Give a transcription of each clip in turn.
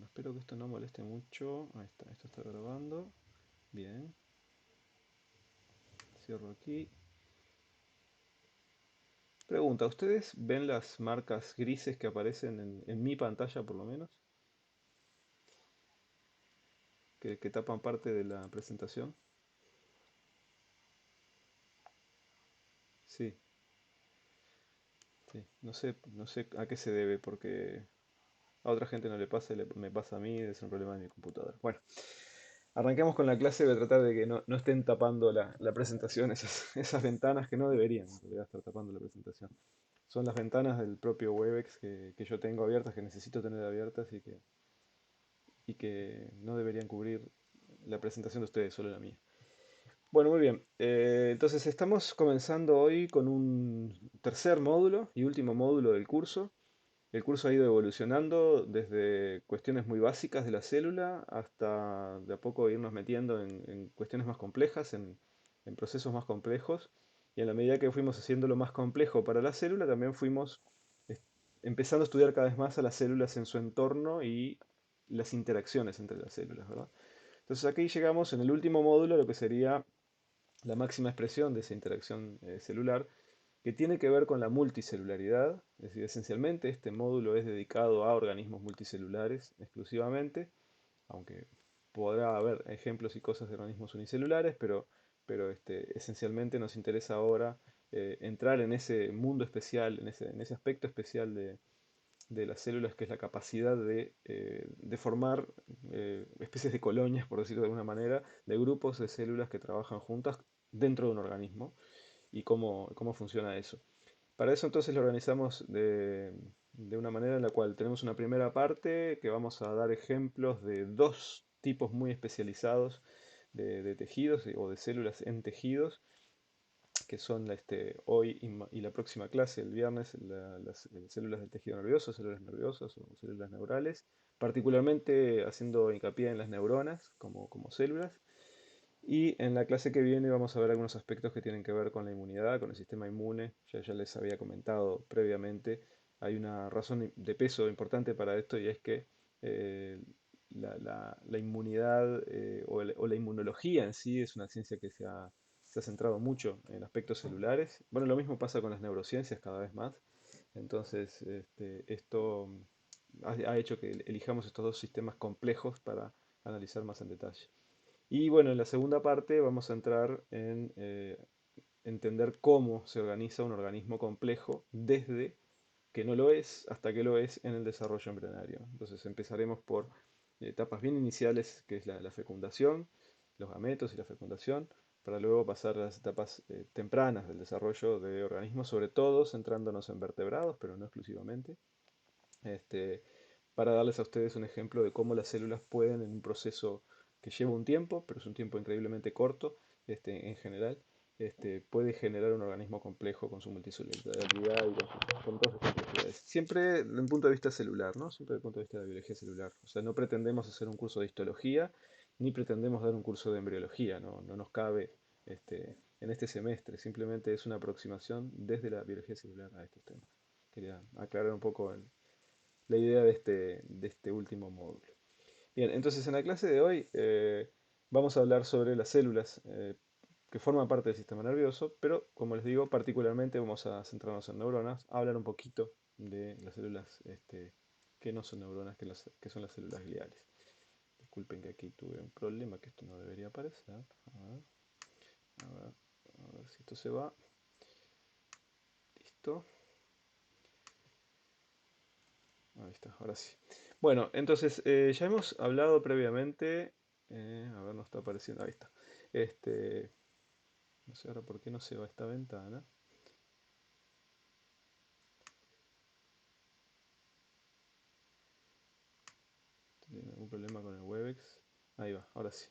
espero que esto no moleste mucho. Ahí está, esto está grabando. Bien, cierro aquí. Pregunta, ¿ustedes ven las marcas grises que aparecen en mi pantalla por lo menos? Que tapan parte de la presentación. Sí, sí. No sé a qué se debe porque a otra gente no le pasa, me pasa a mí, es un problema de mi computadora. Bueno, arranquemos con la clase. Voy a tratar de que no estén tapando la presentación, esas ventanas que no deberían en realidad estar tapando la presentación. Son las ventanas del propio Webex que yo tengo abiertas, que necesito tener abiertas y que no deberían cubrir la presentación de ustedes, solo la mía. Bueno, muy bien. Entonces estamos comenzando hoy con un tercer módulo y último módulo del curso. El curso ha ido evolucionando desde cuestiones muy básicas de la célula hasta de a poco irnos metiendo en cuestiones más complejas, en procesos más complejos. Y en la medida que fuimos haciéndolo más complejo para la célula, también fuimos es- empezando a estudiar cada vez más a las células en su entorno y las interacciones entre las células, ¿verdad? Entonces aquí llegamos en el último módulo a lo que sería la máxima expresión de esa interacción celular, que tiene que ver con la multicelularidad. Es decir, esencialmente este módulo es dedicado a organismos multicelulares exclusivamente, aunque podrá haber ejemplos y cosas de organismos unicelulares, pero esencialmente nos interesa ahora entrar en ese mundo especial, en ese aspecto especial de las células, que es la capacidad de formar especies de colonias, por decirlo de alguna manera, de grupos de células que trabajan juntas dentro de un organismo y cómo funciona eso. Para eso entonces lo organizamos de una manera en la cual tenemos una primera parte que vamos a dar ejemplos de dos tipos muy especializados de tejidos o de células en tejidos, que son hoy y la próxima clase, el viernes, las células del tejido nervioso, células nerviosas o células neurales, particularmente haciendo hincapié en las neuronas como células. Y en la clase que viene vamos a ver algunos aspectos que tienen que ver con la inmunidad, con el sistema inmune. Ya les había comentado previamente, hay una razón de peso importante para esto, y es que eh, la inmunidad o la inmunología en sí es una ciencia que se ha centrado mucho en aspectos celulares. Bueno, lo mismo pasa con las neurociencias cada vez más. Entonces, esto ha hecho que elijamos estos dos sistemas complejos para analizar más en detalle. Y bueno, en la segunda parte vamos a entrar en entender cómo se organiza un organismo complejo desde que no lo es hasta que lo es en el desarrollo embrionario. Entonces empezaremos por etapas bien iniciales, que es la fecundación, los gametos y la fecundación, para luego pasar a las etapas tempranas del desarrollo de organismos, sobre todo centrándonos en vertebrados, pero no exclusivamente, este, para darles a ustedes un ejemplo de cómo las células pueden, en un proceso que lleva un tiempo, pero es un tiempo increíblemente corto, en general, puede generar un organismo complejo con su multicelularidad y con todas sus complejidades. Siempre desde un punto de vista celular, ¿no? Siempre desde el punto de vista de la biología celular. O sea, no pretendemos hacer un curso de histología, ni pretendemos dar un curso de embriología, no nos cabe en este semestre. Simplemente es una aproximación desde la biología celular a estos temas. Quería aclarar un poco la idea de este último módulo. Bien, entonces en la clase de hoy vamos a hablar sobre las células que forman parte del sistema nervioso, pero como les digo, particularmente vamos a centrarnos en neuronas, a hablar un poquito de las células que no son neuronas, que son las células gliales. Disculpen que aquí tuve un problema, que esto no debería aparecer. A ver si esto se va. Listo. Ahí está, ahora sí. Bueno, entonces ya hemos hablado previamente. A ver, no está apareciendo. Ahí está. Este, no sé ahora por qué no se va esta ventana. ¿Tiene algún problema con el Webex? Ahí va, ahora sí.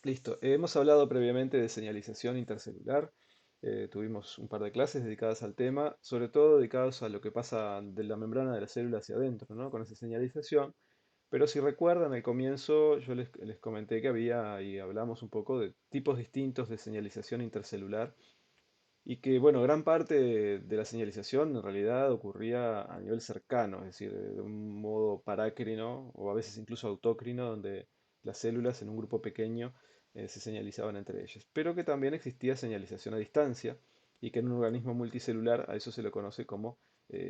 Listo. Hemos hablado previamente de señalización intercelular. Tuvimos un par de clases dedicadas al tema, sobre todo dedicadas a lo que pasa de la membrana de la célula hacia adentro, ¿no? Con esa señalización. Pero si recuerdan, al comienzo yo les comenté que había, y hablamos un poco de tipos distintos de señalización intercelular, y que, bueno, gran parte de la señalización en realidad ocurría a nivel cercano, es decir, de un modo parácrino o a veces incluso autócrino, donde las células en un grupo pequeño se señalizaban entre ellas, pero que también existía señalización a distancia y que en un organismo multicelular a eso se le conoce como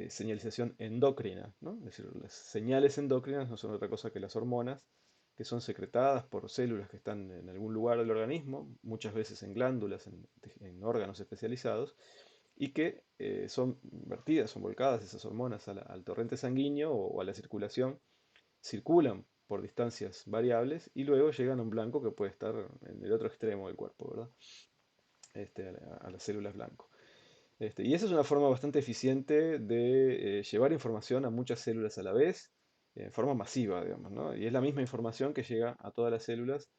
señalización endócrina, ¿no? Es decir, las señales endócrinas no son otra cosa que las hormonas que son secretadas por células que están en algún lugar del organismo, muchas veces en glándulas, en órganos especializados, y que son vertidas, son volcadas esas hormonas al torrente sanguíneo o a la circulación, circulan por distancias variables y luego llegan a un blanco que puede estar en el otro extremo del cuerpo, ¿verdad? A las células blanco. Y esa es una forma bastante eficiente de llevar información a muchas células a la vez, en forma masiva, digamos, ¿no? Y es la misma información que llega a todas las células,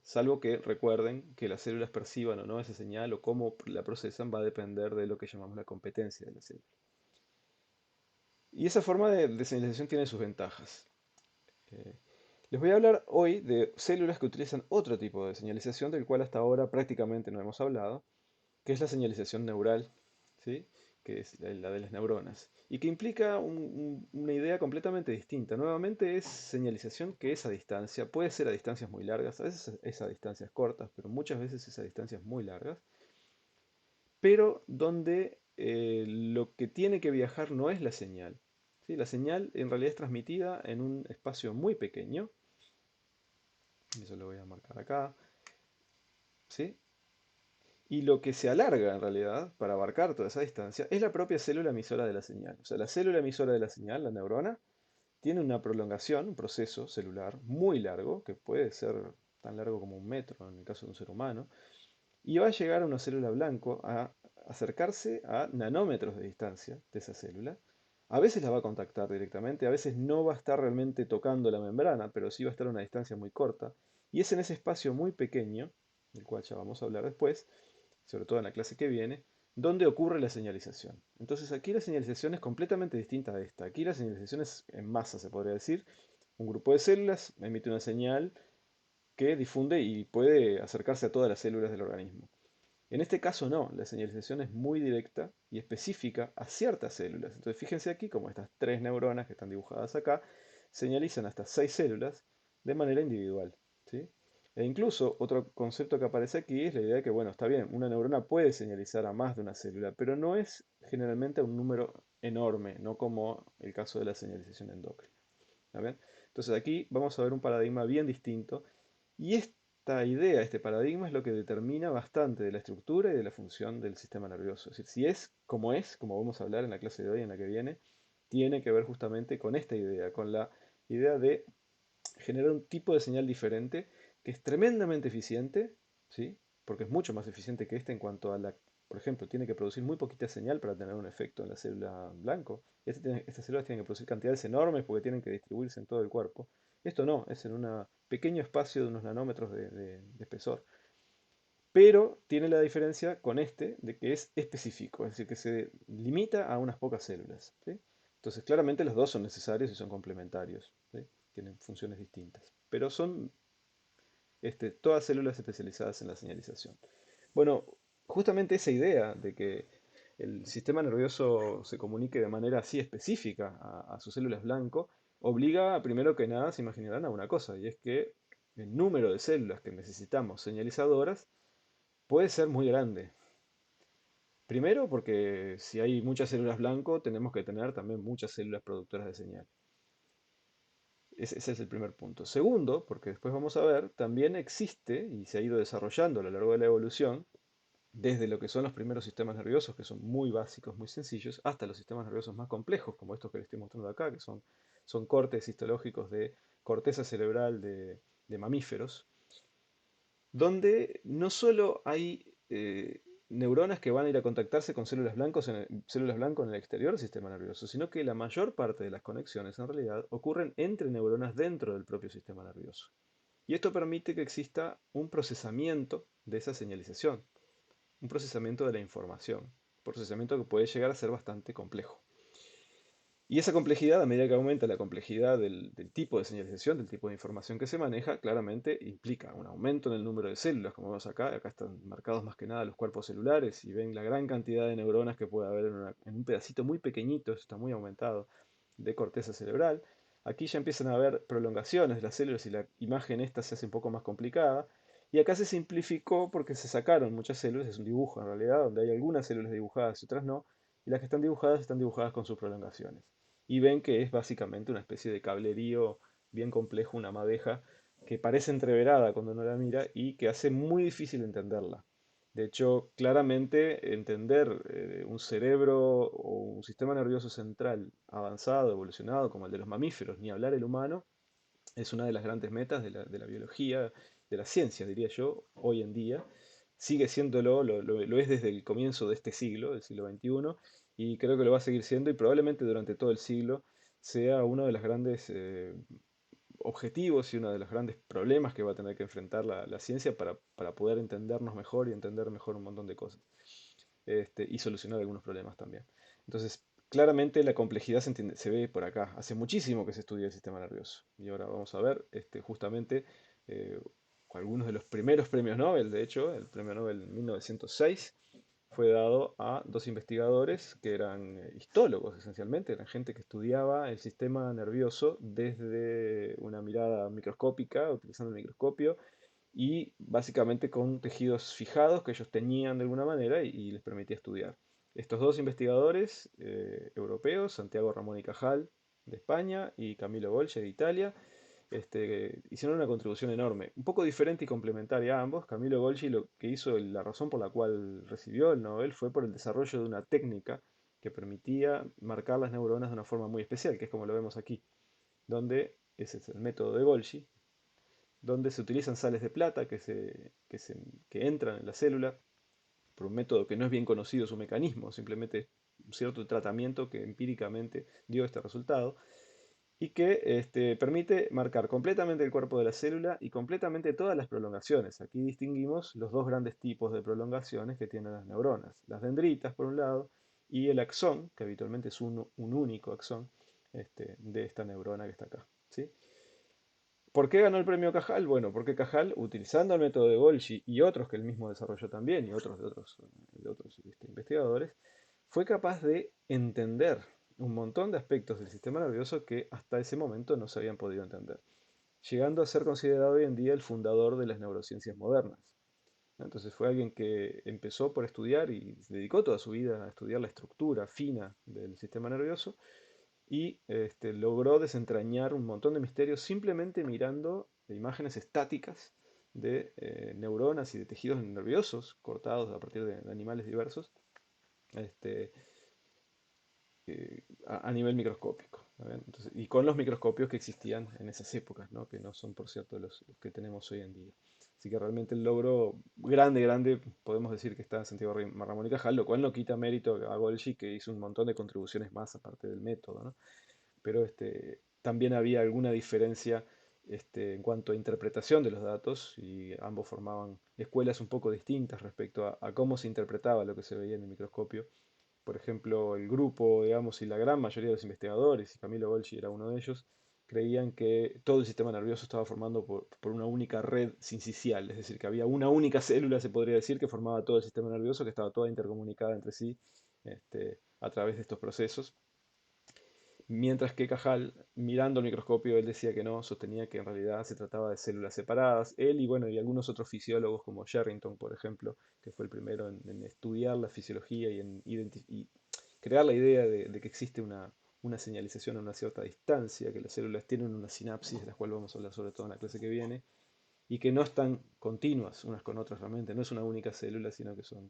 salvo que recuerden que las células perciban o no esa señal o cómo la procesan va a depender de lo que llamamos la competencia de la célula. Y esa forma de señalización tiene sus ventajas. Eh, Les voy a hablar hoy de células que utilizan otro tipo de señalización del cual hasta ahora prácticamente no hemos hablado, que es la señalización neural, ¿sí? Que es la de las neuronas, y que implica una idea completamente distinta. Nuevamente es señalización que es a distancia, puede ser a distancias muy largas, a veces es a distancias cortas, pero muchas veces es a distancias muy largas, pero donde lo que tiene que viajar no es la señal, ¿sí? La señal en realidad es transmitida en un espacio muy pequeño, eso lo voy a marcar acá, ¿sí? Y lo que se alarga en realidad para abarcar toda esa distancia es la propia célula emisora de la señal. O sea, la célula emisora de la señal, la neurona, tiene una prolongación, un proceso celular muy largo, que puede ser tan largo como 1 metro en el caso de un ser humano, y va a llegar a una célula blanco a acercarse a nanómetros de distancia de esa célula. A veces la va a contactar directamente, a veces no va a estar realmente tocando la membrana, pero sí va a estar a una distancia muy corta. Y es en ese espacio muy pequeño, del cual ya vamos a hablar después, sobre todo en la clase que viene, donde ocurre la señalización. Entonces aquí la señalización es completamente distinta a esta. Aquí la señalización es en masa, se podría decir. Un grupo de células emite una señal que difunde y puede acercarse a todas las células del organismo. En este caso no, la señalización es muy directa y específica a ciertas células. Entonces fíjense aquí como estas 3 neuronas que están dibujadas acá señalizan hasta 6 células de manera individual, ¿sí? E incluso otro concepto que aparece aquí es la idea de que, bueno, está bien, una neurona puede señalizar a más de una célula, pero no es generalmente a un número enorme, no como el caso de la señalización endocrina. ¿Está bien? Entonces aquí vamos a ver un paradigma bien distinto y esta idea, este paradigma es lo que determina bastante de la estructura y de la función del sistema nervioso. Es decir, si es, como vamos a hablar en la clase de hoy, en la que viene, tiene que ver justamente con esta idea, con la idea de generar un tipo de señal diferente que es tremendamente eficiente, ¿sí? Porque es mucho más eficiente que este en cuanto a por ejemplo, tiene que producir muy poquita señal para tener un efecto en la célula blanco. Estas células tienen que producir cantidades enormes porque tienen que distribuirse en todo el cuerpo. Esto no, es en un pequeño espacio de unos nanómetros de espesor. Pero tiene la diferencia con este de que es específico, es decir, que se limita a unas pocas células, ¿sí? Entonces, claramente los dos son necesarios y son complementarios, ¿sí? Tienen funciones distintas, pero son todas células especializadas en la señalización. Bueno, justamente esa idea de que el sistema nervioso se comunique de manera así específica a sus células blanco, obliga primero que nada, se imaginarán, a una cosa, y es que el número de células que necesitamos señalizadoras puede ser muy grande. Primero, porque si hay muchas células blanco, tenemos que tener también muchas células productoras de señal. Ese es el primer punto. Segundo, porque después vamos a ver, también existe y se ha ido desarrollando a lo largo de la evolución, desde lo que son los primeros sistemas nerviosos, que son muy básicos, muy sencillos, hasta los sistemas nerviosos más complejos, como estos que les estoy mostrando acá, que son cortes histológicos de corteza cerebral de mamíferos, donde no solo hay neuronas que van a ir a contactarse con células blancas en el exterior del sistema nervioso, sino que la mayor parte de las conexiones en realidad ocurren entre neuronas dentro del propio sistema nervioso. Y esto permite que exista un procesamiento de esa señalización, un procesamiento de la información, un procesamiento que puede llegar a ser bastante complejo. Y esa complejidad, a medida que aumenta la complejidad del tipo de señalización, del tipo de información que se maneja, claramente implica un aumento en el número de células, como vemos acá. Acá están marcados más que nada los cuerpos celulares y ven la gran cantidad de neuronas que puede haber en un pedacito muy pequeñito, esto está muy aumentado, de corteza cerebral. Aquí ya empiezan a haber prolongaciones de las células y la imagen esta se hace un poco más complicada. Y acá se simplificó porque se sacaron muchas células, es un dibujo en realidad, donde hay algunas células dibujadas y otras no, y las que están dibujadas con sus prolongaciones y ven que es básicamente una especie de cablerío bien complejo, una madeja que parece entreverada cuando uno la mira y que hace muy difícil entenderla. De hecho, claramente entender un cerebro o un sistema nervioso central avanzado, evolucionado, como el de los mamíferos, ni hablar el humano, es una de las grandes metas de la biología, de la ciencia, diría yo, hoy en día. Sigue siéndolo, lo es desde el comienzo de este siglo, del siglo XXI, y creo que lo va a seguir siendo y probablemente durante todo el siglo sea uno de los grandes objetivos y uno de los grandes problemas que va a tener que enfrentar la ciencia para poder entendernos mejor y entender mejor un montón de cosas y solucionar algunos problemas también. Entonces, claramente la complejidad se ve por acá. Hace muchísimo que se estudia el sistema nervioso. Y ahora vamos a ver justamente eh, algunos de los primeros premios Nobel. De hecho, el premio Nobel en 1906 fue dado a dos investigadores que eran histólogos esencialmente, eran gente que estudiaba el sistema nervioso desde una mirada microscópica, utilizando el microscopio, y básicamente con tejidos fijados que ellos tenían de alguna manera y les permitía estudiar. Estos dos investigadores europeos, Santiago Ramón y Cajal de España y Camilo Golgi de Italia, hicieron una contribución enorme, un poco diferente y complementaria a ambos. Camilo Golgi lo que hizo, la razón por la cual recibió el Nobel fue por el desarrollo de una técnica que permitía marcar las neuronas de una forma muy especial, que es como lo vemos aquí, donde ese es el método de Golgi, donde se utilizan sales de plata que entran en la célula por un método que no es bien conocido su mecanismo, simplemente un cierto tratamiento que empíricamente dio este resultado y que permite marcar completamente el cuerpo de la célula y completamente todas las prolongaciones. Aquí distinguimos los dos grandes tipos de prolongaciones que tienen las neuronas, las dendritas por un lado y el axón, que habitualmente es un único axón de esta neurona que está acá. ¿Sí? ¿Por qué ganó el premio Cajal? Bueno, porque Cajal, utilizando el método de Golgi y otros que él mismo desarrolló también, y otros de otros investigadores, fue capaz de entender un montón de aspectos del sistema nervioso que hasta ese momento no se habían podido entender, llegando a ser considerado hoy en día el fundador de las neurociencias modernas. Entonces fue alguien que empezó por estudiar y se dedicó toda su vida a estudiar la estructura fina del sistema nervioso y logró desentrañar un montón de misterios simplemente mirando imágenes estáticas de neuronas y de tejidos nerviosos cortados a partir de animales diversos este, a nivel microscópico. ¿No ven? Entonces, y con los microscopios que existían en esas épocas, ¿no? Que no son, por cierto, los que tenemos hoy en día. Así que realmente el logro grande, grande, podemos decir que está en Santiago Ramón y Cajal, lo cual no quita mérito a Golgi, que hizo un montón de contribuciones más aparte del método, ¿no? Pero también había alguna diferencia en cuanto a interpretación de los datos y ambos formaban escuelas un poco distintas respecto a cómo se interpretaba lo que se veía en el microscopio. Por ejemplo, el grupo, digamos, y la gran mayoría de los investigadores, y Camilo Golgi era uno de ellos, creían que todo el sistema nervioso estaba formado por una única red sincicial, es decir, que había una única célula, se podría decir, que formaba todo el sistema nervioso, que estaba toda intercomunicada entre sí a través de estos procesos. Mientras que Cajal, mirando el microscopio, él decía que no, sostenía que en realidad se trataba de células separadas. Él y bueno, y algunos otros fisiólogos como Sherrington, por ejemplo, que fue el primero en estudiar la fisiología y en y crear la idea de que existe una señalización a una cierta distancia, que las células tienen una sinapsis, de la cual vamos a hablar sobre todo en la clase que viene, y que no están continuas unas con otras realmente, no es una única célula, sino que son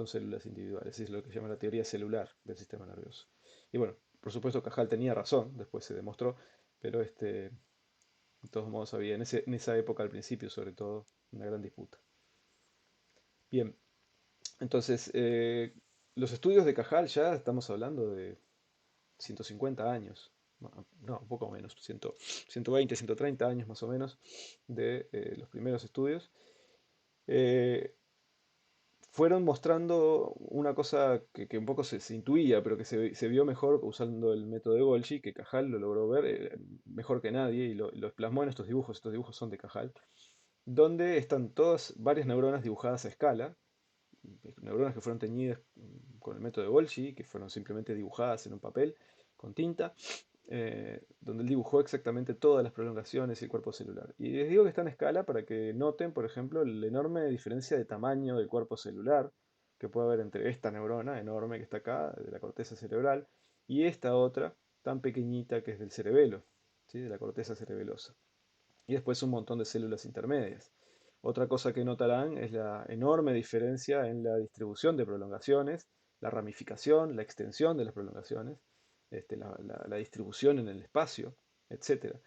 células individuales. Es lo que se llama la teoría celular del sistema nervioso. Y bueno, por supuesto Cajal tenía razón, después se demostró, pero de todos modos había en esa época al principio sobre todo una gran disputa. Bien, entonces los estudios de Cajal ya estamos hablando de 150 años, no, un poco menos, 120, 130 años más o menos de los primeros estudios. Eh, fueron mostrando una cosa que un poco se intuía, pero que se vio mejor usando el método de Golgi, que Cajal lo logró ver mejor que nadie y lo plasmó en estos dibujos. Estos dibujos son de Cajal, donde están todas varias neuronas dibujadas a escala, neuronas que fueron teñidas con el método de Golgi, que fueron simplemente dibujadas en un papel con tinta, donde él dibujó exactamente todas las prolongaciones y el cuerpo celular. Y les digo que está en escala para que noten, por ejemplo, la enorme diferencia de tamaño del cuerpo celular que puede haber entre esta neurona enorme que está acá, de la corteza cerebral, y esta otra tan pequeñita que es del cerebelo, ¿sí? De la corteza cerebelosa. Y después un montón de células intermedias. Otra cosa que notarán es la enorme diferencia en la distribución de prolongaciones, la ramificación, la extensión de las prolongaciones, la distribución en el espacio, etcétera.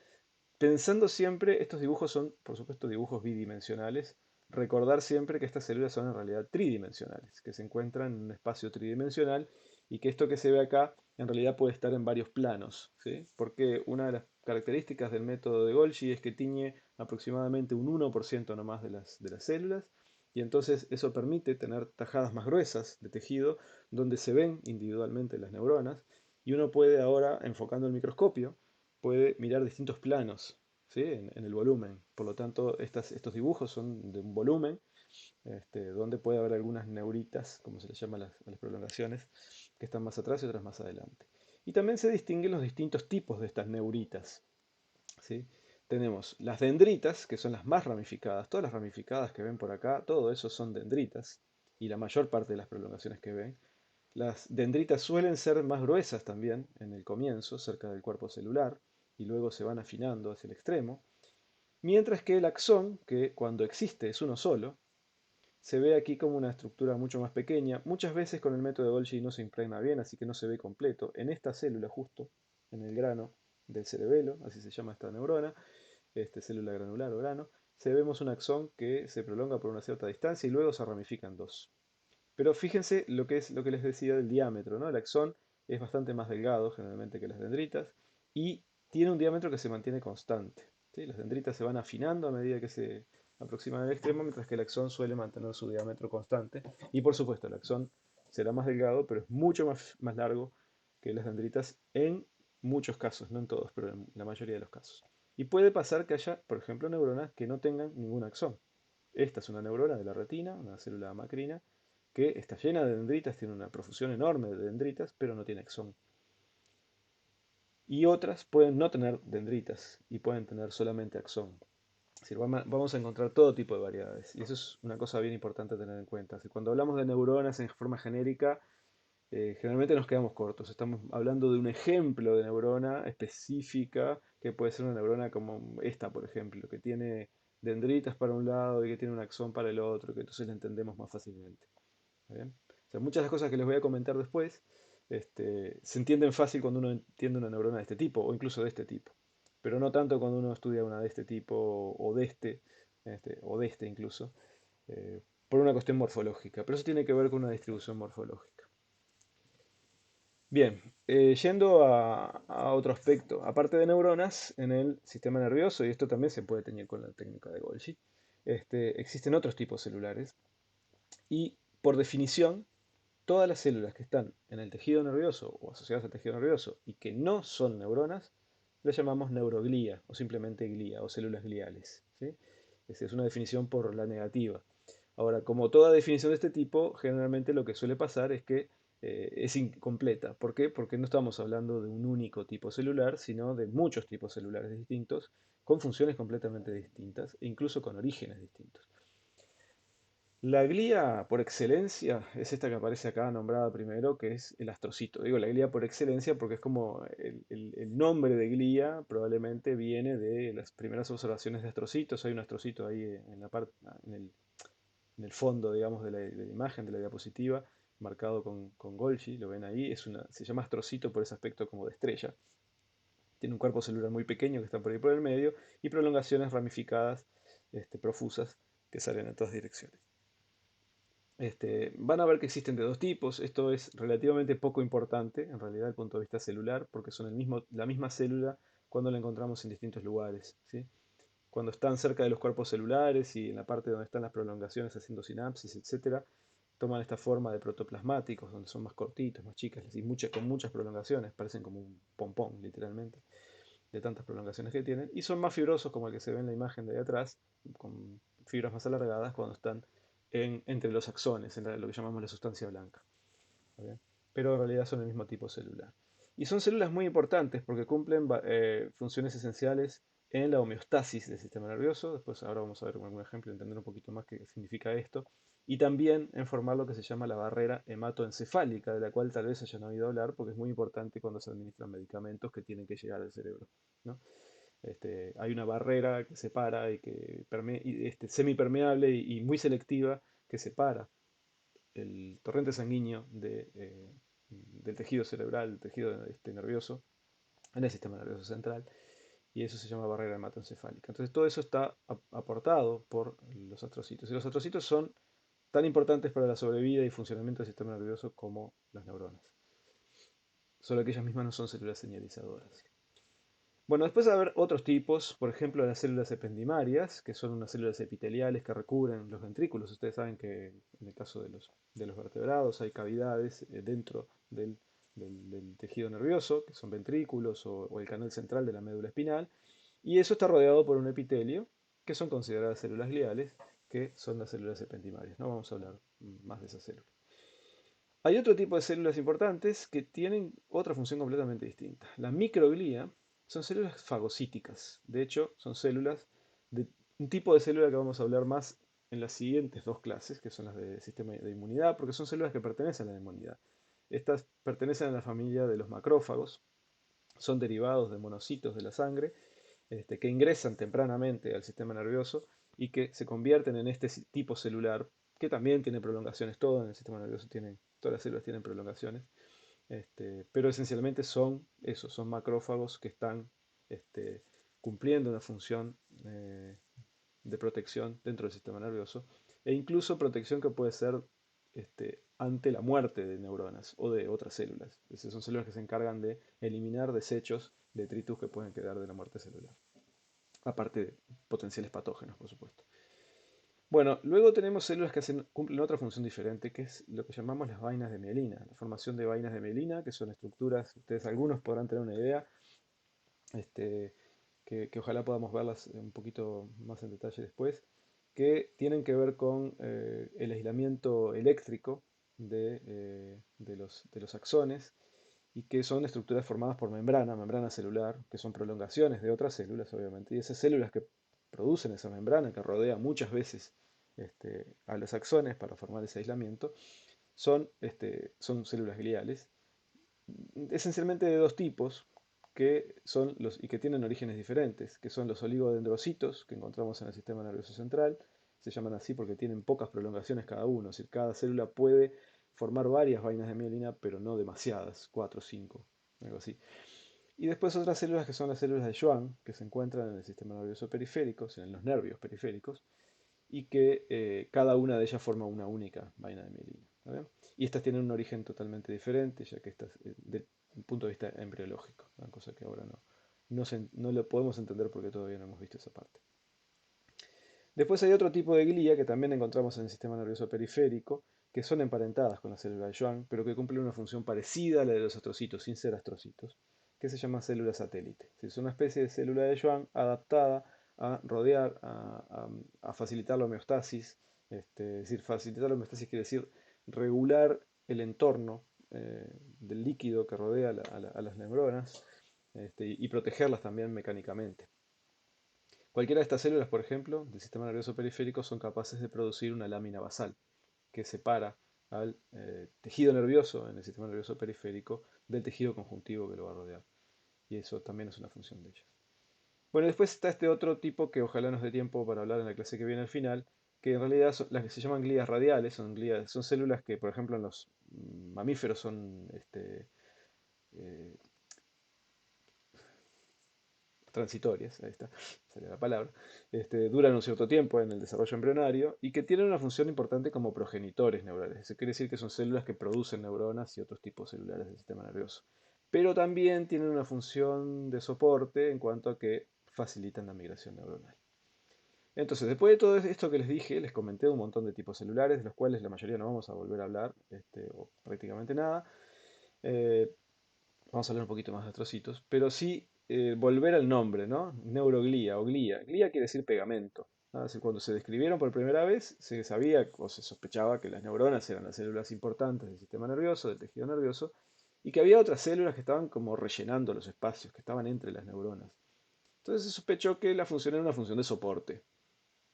Pensando siempre, estos dibujos son, por supuesto, dibujos bidimensionales. Recordar siempre que estas células son en realidad tridimensionales, que se encuentran en un espacio tridimensional y que esto que se ve acá en realidad puede estar en varios planos, ¿sí? Porque una de las características del método de Golgi es que tiñe aproximadamente un 1% nomás de las células y entonces eso permite tener tajadas más gruesas de tejido donde se ven individualmente las neuronas y uno puede ahora, enfocando el microscopio, puede mirar distintos planos, ¿sí? en el volumen. Por lo tanto, estos dibujos son de un volumen, donde puede haber algunas neuritas, como se les llama a las prolongaciones, que están más atrás y otras más adelante. Y también se distinguen los distintos tipos de estas neuritas, ¿sí? Tenemos las dendritas, que son las más ramificadas. Todas las ramificadas que ven por acá, todo eso son dendritas. Y la mayor parte de las prolongaciones que ven. Las dendritas suelen ser más gruesas también en el comienzo, cerca del cuerpo celular, y luego se van afinando hacia el extremo. Mientras que el axón, que cuando existe es uno solo, se ve aquí como una estructura mucho más pequeña. Muchas veces con el método de Golgi no se impregna bien, así que no se ve completo. En esta célula justo, en el grano del cerebelo, así se llama esta neurona, célula granular o grano, se vemos un axón que se prolonga por una cierta distancia y luego se ramifica en dos. Pero fíjense lo que es lo que les decía del diámetro, ¿no? El axón es bastante más delgado generalmente que las dendritas y tiene un diámetro que se mantiene constante, ¿sí? Las dendritas se van afinando a medida que se aproximan al extremo, mientras que el axón suele mantener su diámetro constante. Y por supuesto, el axón será más delgado, pero es mucho más largo que las dendritas en muchos casos, no en todos, pero en la mayoría de los casos. Y puede pasar que haya, por ejemplo, neuronas que no tengan ningún axón. Esta es una neurona de la retina, una célula macrina, que está llena de dendritas, tiene una profusión enorme de dendritas, pero no tiene axón. Y otras pueden no tener dendritas y pueden tener solamente axón. Es decir, vamos a encontrar todo tipo de variedades. Y eso es una cosa bien importante a tener en cuenta. Cuando hablamos de neuronas en forma genérica, generalmente nos quedamos cortos. Estamos hablando de un ejemplo de neurona específica, que puede ser una neurona como esta, por ejemplo, que tiene dendritas para un lado y que tiene un axón para el otro, que entonces la entendemos más fácilmente. ¿Está bien? O sea, muchas de las cosas que les voy a comentar después se entienden fácil cuando uno entiende una neurona de este tipo, o incluso de este tipo. Pero no tanto cuando uno estudia una de este tipo, o de este incluso, por una cuestión morfológica. Pero eso tiene que ver con una distribución morfológica. Bien, yendo a otro aspecto, aparte de neuronas, en el sistema nervioso, y esto también se puede teñir con la técnica de Golgi, existen otros tipos celulares y por definición, todas las células que están en el tejido nervioso o asociadas al tejido nervioso y que no son neuronas, las llamamos neuroglía o simplemente glía o células gliales, ¿sí? Esa es una definición por la negativa. Ahora, como toda definición de este tipo, generalmente lo que suele pasar es que es incompleta. ¿Por qué? Porque no estamos hablando de un único tipo celular, sino de muchos tipos celulares distintos, con funciones completamente distintas e incluso con orígenes distintos. La glía por excelencia es esta que aparece acá nombrada primero, que es el astrocito. Digo la glía por excelencia porque es como el nombre de glía probablemente viene de las primeras observaciones de astrocitos. Hay un astrocito ahí en la parte, en el fondo, digamos, de la imagen, de la diapositiva, marcado con Golgi, lo ven ahí. Se llama astrocito por ese aspecto como de estrella. Tiene un cuerpo celular muy pequeño que está por ahí por el medio y prolongaciones ramificadas, profusas, que salen en todas direcciones. Van a ver que existen de dos tipos. Esto es relativamente poco importante, en realidad, desde el punto de vista celular, porque son la misma célula cuando la encontramos en distintos lugares, ¿sí? Cuando están cerca de los cuerpos celulares y en la parte donde están las prolongaciones haciendo sinapsis, etcétera, toman esta forma de protoplasmáticos, donde son más cortitos, más chicas, y con muchas prolongaciones, parecen como un pompón, literalmente, de tantas prolongaciones que tienen, y son más fibrosos, como el que se ve en la imagen de ahí atrás, con fibras más alargadas cuando están entre los axones, lo que llamamos la sustancia blanca. ¿Está bien? Pero en realidad son el mismo tipo celular. Y son células muy importantes porque cumplen funciones esenciales en la homeostasis del sistema nervioso. Después ahora vamos a ver con algún ejemplo, entender un poquito más qué significa esto. Y también en formar lo que se llama la barrera hematoencefálica, de la cual tal vez hayan oído hablar porque es muy importante cuando se administran medicamentos que tienen que llegar al cerebro, ¿no? Hay una barrera que separa y que semipermeable y muy selectiva que separa el torrente sanguíneo del tejido cerebral, el tejido nervioso, en el sistema nervioso central, y eso se llama barrera hematoencefálica. Entonces todo eso está aportado por los astrocitos. Y los astrocitos son tan importantes para la sobrevida y funcionamiento del sistema nervioso como las neuronas. Solo que ellas mismas no son células señalizadoras. Bueno, después va a haber otros tipos, por ejemplo las células ependimarias, que son unas células epiteliales que recubren los ventrículos. Ustedes saben que en el caso de los vertebrados hay cavidades dentro del tejido nervioso, que son ventrículos o el canal central de la médula espinal, y eso está rodeado por un epitelio, que son consideradas células gliales, que son las células ependimarias. No vamos a hablar más de esas células. Hay otro tipo de células importantes que tienen otra función completamente distinta. La microglía son células fagocíticas. De hecho, son células de un tipo de célula que vamos a hablar más en las siguientes dos clases, que son las de sistema de inmunidad, porque son células que pertenecen a la inmunidad. Estas pertenecen a la familia de los macrófagos, son derivados de monocitos de la sangre, que ingresan tempranamente al sistema nervioso y que se convierten en este tipo celular, que también tiene prolongaciones. Todo en el sistema nervioso todas las células tienen prolongaciones, pero esencialmente son eso, son macrófagos que están cumpliendo una función de protección dentro del sistema nervioso, e incluso protección que puede ser ante la muerte de neuronas o de otras células. Son células que se encargan de eliminar desechos, detritus que pueden quedar de la muerte celular, aparte de potenciales patógenos, por supuesto. Bueno, luego tenemos células que cumplen otra función diferente, que es lo que llamamos las vainas de mielina. La formación de vainas de mielina, que son estructuras, ustedes algunos podrán tener una idea, este, que ojalá podamos verlas un poquito más en detalle después, que tienen que ver con el aislamiento eléctrico de los axones, y que son estructuras formadas por membrana celular, que son prolongaciones de otras células, obviamente, y esas células que producen esa membrana, que rodea muchas veces a los axones para formar ese aislamiento, son células gliales, esencialmente de dos tipos, y que tienen orígenes diferentes, que son los oligodendrocitos, que encontramos en el sistema nervioso central. Se llaman así porque tienen pocas prolongaciones cada uno, es decir, cada célula puede formar varias vainas de mielina, pero no demasiadas, 4 o 5, algo así. Y después otras células que son las células de Schwann, que se encuentran en el sistema nervioso periférico, en los nervios periféricos, y que cada una de ellas forma una única vaina de mielina. ¿Está bien? Y estas tienen un origen totalmente diferente, ya que estas, desde el punto de vista embriológico, una cosa que ahora no lo podemos entender porque todavía no hemos visto esa parte. Después hay otro tipo de glía que también encontramos en el sistema nervioso periférico, que son emparentadas con la célula de Schwann, pero que cumplen una función parecida a la de los astrocitos, sin ser astrocitos, que se llama célula satélite. Es una especie de célula de Schwann adaptada a rodear, a facilitar la homeostasis. Es decir, facilitar la homeostasis quiere decir regular el entorno del líquido que rodea a las neuronas, y protegerlas también mecánicamente. Cualquiera de estas células, por ejemplo, del sistema nervioso periférico son capaces de producir una lámina basal que separa al tejido nervioso en el sistema nervioso periférico del tejido conjuntivo que lo va a rodear. Y eso también es una función de ellas. Bueno, después está este otro tipo que ojalá nos dé tiempo para hablar en la clase que viene al final, que en realidad son las que se llaman glías radiales, son células que, por ejemplo, en los mamíferos son eh, transitorias, ahí está, sería la palabra, duran un cierto tiempo en el desarrollo embrionario y que tienen una función importante como progenitores neurales. Eso quiere decir que son células que producen neuronas y otros tipos celulares del sistema nervioso. Pero también tienen una función de soporte en cuanto a que facilitan la migración neuronal. Entonces, después de todo esto que les dije, les comenté un montón de tipos celulares, de los cuales la mayoría no vamos a volver a hablar, o prácticamente nada. Eh, Vamos a hablar un poquito más de astrocitos, pero sí volver al nombre, ¿no? Neuroglía o glía. Glía quiere decir pegamento, ¿no? Es decir, cuando se describieron por primera vez, se sabía o se sospechaba que las neuronas eran las células importantes del sistema nervioso, del tejido nervioso, y que había otras células que estaban como rellenando los espacios, que estaban entre las neuronas. Entonces se sospechó que la función era una función de soporte,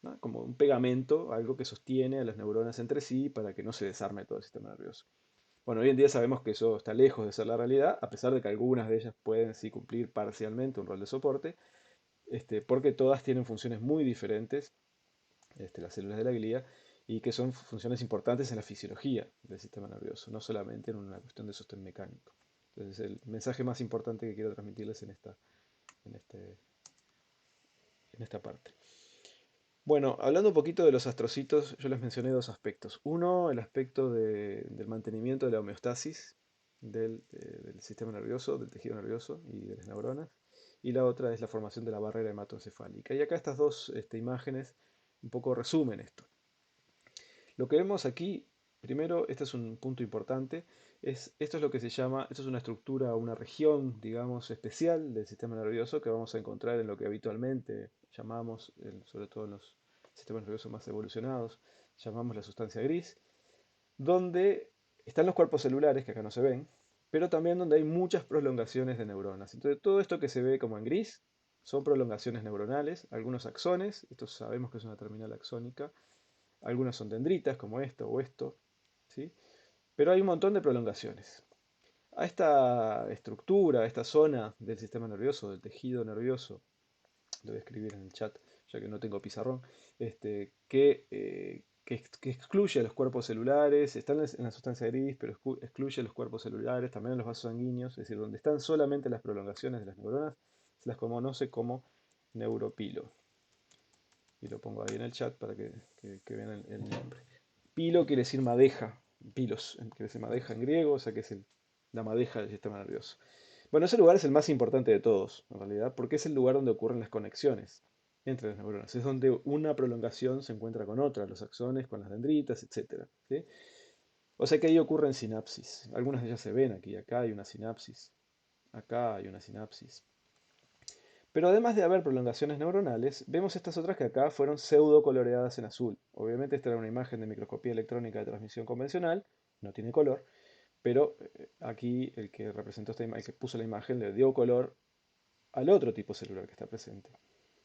¿no? Como un pegamento, algo que sostiene a las neuronas entre sí para que no se desarme todo el sistema nervioso. Bueno, hoy en día sabemos que eso está lejos de ser la realidad, a pesar de que algunas de ellas pueden sí cumplir parcialmente un rol de soporte, porque todas tienen funciones muy diferentes, las células de la glía, y que son funciones importantes en la fisiología del sistema nervioso, no solamente en una cuestión de sostén mecánico. Entonces, el mensaje más importante que quiero transmitirles en, este- en esta parte. Bueno, hablando un poquito de los astrocitos, yo les mencioné dos aspectos. Uno, el aspecto del mantenimiento de la homeostasis del sistema nervioso, del tejido nervioso y de las neuronas. Y la otra es la formación de la barrera hematoencefálica. Y acá estas dos imágenes un poco resumen esto. Lo que vemos aquí, primero, este es un punto importante, esto es lo que se llama, esto es una estructura, una región, digamos, especial del sistema nervioso que vamos a encontrar en lo que habitualmente llamamos, sobre todo en los sistemas nerviosos más evolucionados, llamamos la sustancia gris, donde están los cuerpos celulares, que acá no se ven, pero también donde hay muchas prolongaciones de neuronas. Entonces, todo esto que se ve como en gris son prolongaciones neuronales, algunos axones, esto sabemos que es una terminal axónica, algunas son dendritas, como esto o esto, ¿sí? Pero hay un montón de prolongaciones. A esta estructura, a esta zona del sistema nervioso, del tejido nervioso, lo voy a escribir en el chat, ya que no tengo pizarrón, que excluye a los cuerpos celulares, está en la sustancia gris, pero excluye a los cuerpos celulares, también a los vasos sanguíneos, es decir, donde están solamente las prolongaciones de las neuronas, se las conoce como neuropilo. Y lo pongo ahí en el chat para que vean el nombre. Pilo quiere decir madeja, pilos, quiere decir madeja en griego, o sea que es la madeja del sistema nervioso. Bueno, ese lugar es el más importante de todos, en realidad, porque es el lugar donde ocurren las conexiones entre las neuronas. Es donde una prolongación se encuentra con otra, los axones con las dendritas, etc. ¿Sí? O sea que ahí ocurren sinapsis. Algunas de ellas se ven aquí. Acá hay una sinapsis. Acá hay una sinapsis. Pero además de haber prolongaciones neuronales, vemos estas otras que acá fueron pseudo coloreadas en azul. Obviamente esta era una imagen de microscopía electrónica de transmisión convencional, no tiene color, pero aquí el que representó el que puso la imagen le dio color al otro tipo celular que está presente,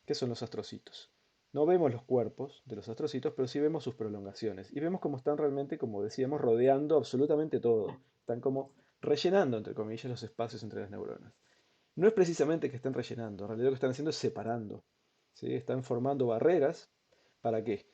que son los astrocitos. No vemos los cuerpos de los astrocitos, pero sí vemos sus prolongaciones. Y vemos cómo están realmente, como decíamos, rodeando absolutamente todo. Están como rellenando, entre comillas, los espacios entre las neuronas. No es precisamente que estén rellenando, en realidad lo que están haciendo es separando. ¿Sí? Están formando barreras. ¿Para qué?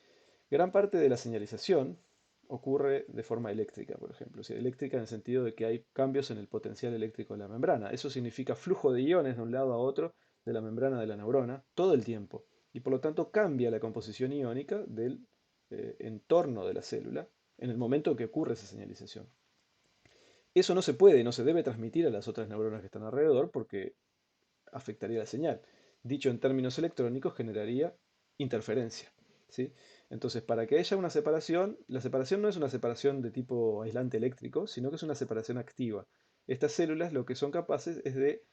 Gran parte de la señalización ocurre de forma eléctrica, por ejemplo. O sea, eléctrica en el sentido de que hay cambios en el potencial eléctrico de la membrana. Eso significa flujo de iones de un lado a otro de la membrana de la neurona todo el tiempo. Y por lo tanto cambia la composición iónica del entorno de la célula en el momento que ocurre esa señalización. Eso no se puede, no se debe transmitir a las otras neuronas que están alrededor porque afectaría la señal. Dicho en términos electrónicos, generaría interferencia. ¿Sí? Entonces, para que haya una separación, la separación no es una separación de tipo aislante eléctrico, sino que es una separación activa. Estas células lo que son capaces es de